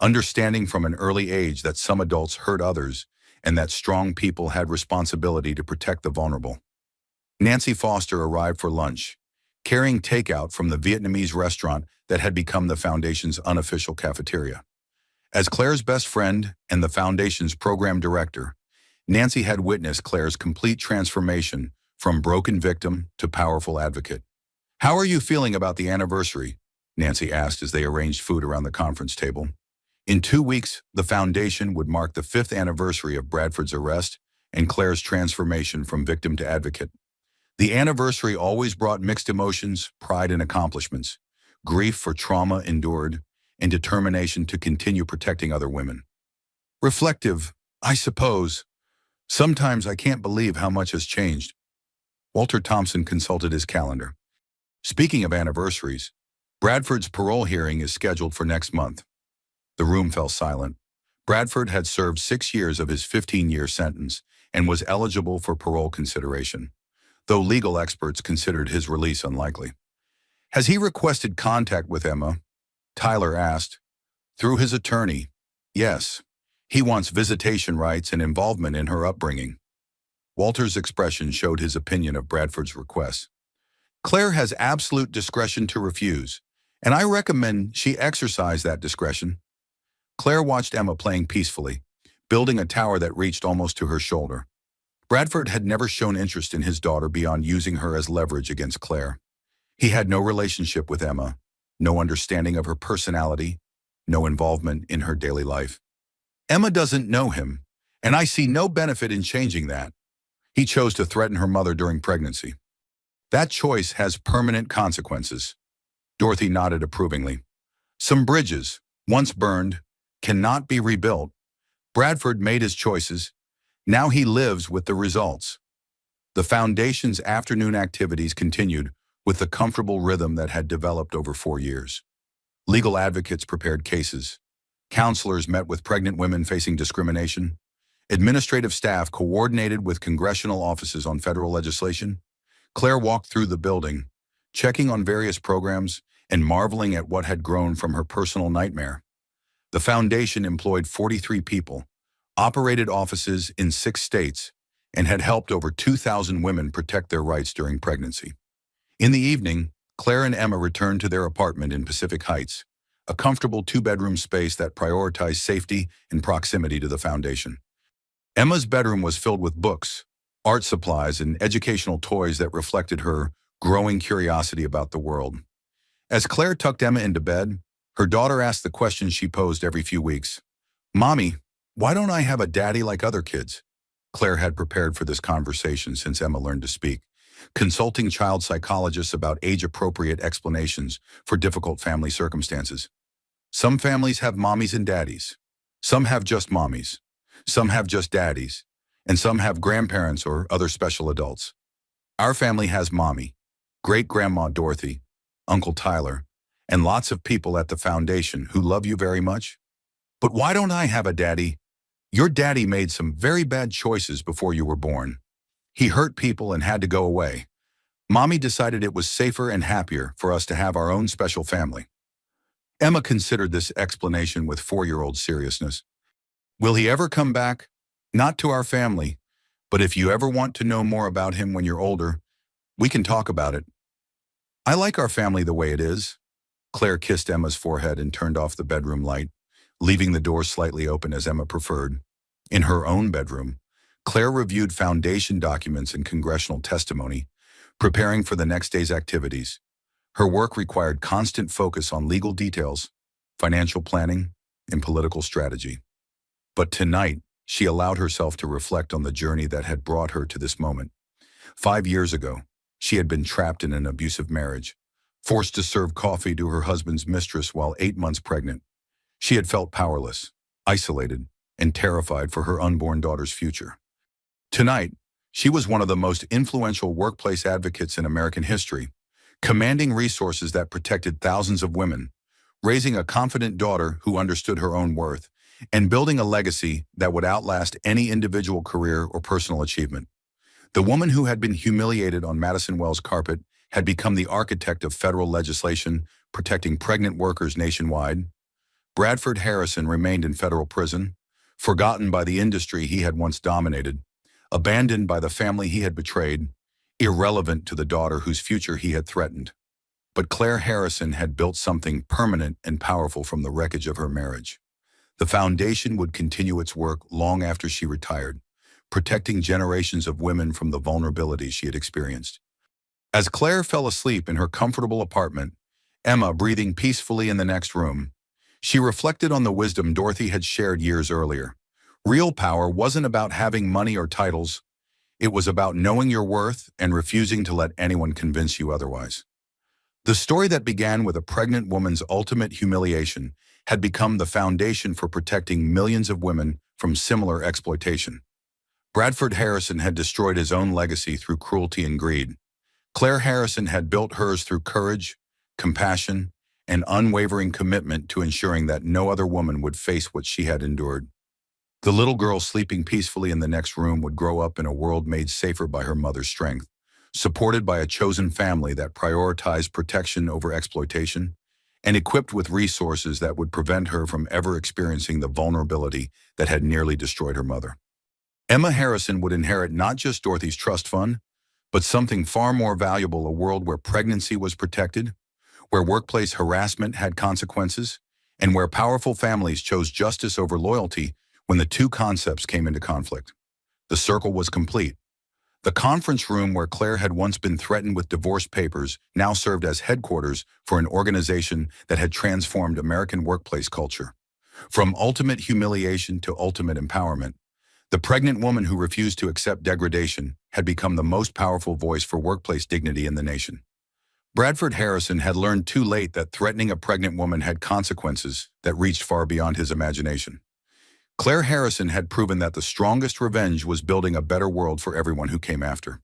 understanding from an early age that some adults hurt others and that strong people had responsibility to protect the vulnerable. Nancy Foster arrived for lunch, carrying takeout from the Vietnamese restaurant that had become the Foundation's unofficial cafeteria. As Claire's best friend and the Foundation's program director, Nancy had witnessed Claire's complete transformation from broken victim to powerful advocate. How are you feeling about the anniversary? Nancy asked as they arranged food around the conference table. In 2 weeks, the Foundation would mark the 5th anniversary of Bradford's arrest and Claire's transformation from victim to advocate. The anniversary always brought mixed emotions, pride and accomplishments, grief for trauma endured, and determination to continue protecting other women. Reflective, I suppose. Sometimes I can't believe how much has changed. Walter Thompson consulted his calendar. Speaking of anniversaries, Bradford's parole hearing is scheduled for next month. The room fell silent. Bradford had served 6 years of his 15-year sentence and was eligible for parole consideration, though legal experts considered his release unlikely. Has he requested contact with Emma? Tyler asked. Through his attorney, yes. He wants visitation rights and involvement in her upbringing. Walter's expression showed his opinion of Bradford's request. Claire has absolute discretion to refuse, and I recommend she exercise that discretion. Claire watched Emma playing peacefully, building a tower that reached almost to her shoulder. Bradford had never shown interest in his daughter beyond using her as leverage against Claire. He had no relationship with Emma, no understanding of her personality, no involvement in her daily life. Emma doesn't know him, and I see no benefit in changing that. He chose to threaten her mother during pregnancy. That choice has permanent consequences. Dorothy nodded approvingly. Some bridges, once burned, cannot be rebuilt. Bradford made his choices. Now he lives with the results. The Foundation's afternoon activities continued with the comfortable rhythm that had developed over 4 years. Legal advocates prepared cases. Counselors met with pregnant women facing discrimination. Administrative staff coordinated with congressional offices on federal legislation. Claire walked through the building, checking on various programs and marveling at what had grown from her personal nightmare. The Foundation employed 43 people, operated offices in 6 states, and had helped over 2,000 women protect their rights during pregnancy. In the evening, Claire and Emma returned to their apartment in Pacific Heights, a comfortable 2-bedroom space that prioritized safety and proximity to the Foundation. Emma's bedroom was filled with books, art supplies, and educational toys that reflected her growing curiosity about the world. As Claire tucked Emma into bed, her daughter asked the question she posed every few weeks. Mommy, why don't I have a daddy like other kids? Claire had prepared for this conversation since Emma learned to speak, consulting child psychologists about age-appropriate explanations for difficult family circumstances. Some families have mommies and daddies. Some have just mommies. Some have just daddies. And some have grandparents or other special adults. Our family has Mommy, great-grandma Dorothy, Uncle Tyler, and lots of people at the Foundation who love you very much. But why don't I have a daddy? Your daddy made some very bad choices before you were born. He hurt people and had to go away. Mommy decided it was safer and happier for us to have our own special family. Emma considered this explanation with 4-year-old seriousness. Will he ever come back? Not to our family, but if you ever want to know more about him when you're older, we can talk about it. I like our family the way it is. Claire kissed Emma's forehead and turned off the bedroom light, leaving the door slightly open as Emma preferred. In her own bedroom, Claire reviewed foundation documents and congressional testimony, preparing for the next day's activities. Her work required constant focus on legal details, financial planning, and political strategy. But tonight, she allowed herself to reflect on the journey that had brought her to this moment. 5 years ago, she had been trapped in an abusive marriage, forced to serve coffee to her husband's mistress while 8 months pregnant. She had felt powerless, isolated, and terrified for her unborn daughter's future. Tonight, she was one of the most influential workplace advocates in American history, commanding resources that protected thousands of women, raising a confident daughter who understood her own worth, and building a legacy that would outlast any individual career or personal achievement. The woman who had been humiliated on Madison Wells' carpet had become the architect of federal legislation protecting pregnant workers nationwide. Bradford Harrison remained in federal prison, forgotten by the industry he had once dominated, abandoned by the family he had betrayed, irrelevant to the daughter whose future he had threatened. But Claire Harrison had built something permanent and powerful from the wreckage of her marriage. The foundation would continue its work long after she retired, protecting generations of women from the vulnerabilities she had experienced. As Claire fell asleep in her comfortable apartment, Emma breathing peacefully in the next room, she reflected on the wisdom Dorothy had shared years earlier. Real power wasn't about having money or titles. It was about knowing your worth and refusing to let anyone convince you otherwise. The story that began with a pregnant woman's ultimate humiliation had become the foundation for protecting millions of women from similar exploitation. Bradford Harrison had destroyed his own legacy through cruelty and greed. Claire Harrison had built hers through courage, compassion, and unwavering commitment to ensuring that no other woman would face what she had endured. The little girl sleeping peacefully in the next room would grow up in a world made safer by her mother's strength, supported by a chosen family that prioritized protection over exploitation, and equipped with resources that would prevent her from ever experiencing the vulnerability that had nearly destroyed her mother. Emma Harrison would inherit not just Dorothy's trust fund, but something far more valuable: a world where pregnancy was protected, where workplace harassment had consequences, and where powerful families chose justice over loyalty when the two concepts came into conflict. The circle was complete. The conference room where Claire had once been threatened with divorce papers now served as headquarters for an organization that had transformed American workplace culture. From ultimate humiliation to ultimate empowerment, the pregnant woman who refused to accept degradation had become the most powerful voice for workplace dignity in the nation. Bradford Harrison had learned too late that threatening a pregnant woman had consequences that reached far beyond his imagination. Claire Harrison had proven that the strongest revenge was building a better world for everyone who came after.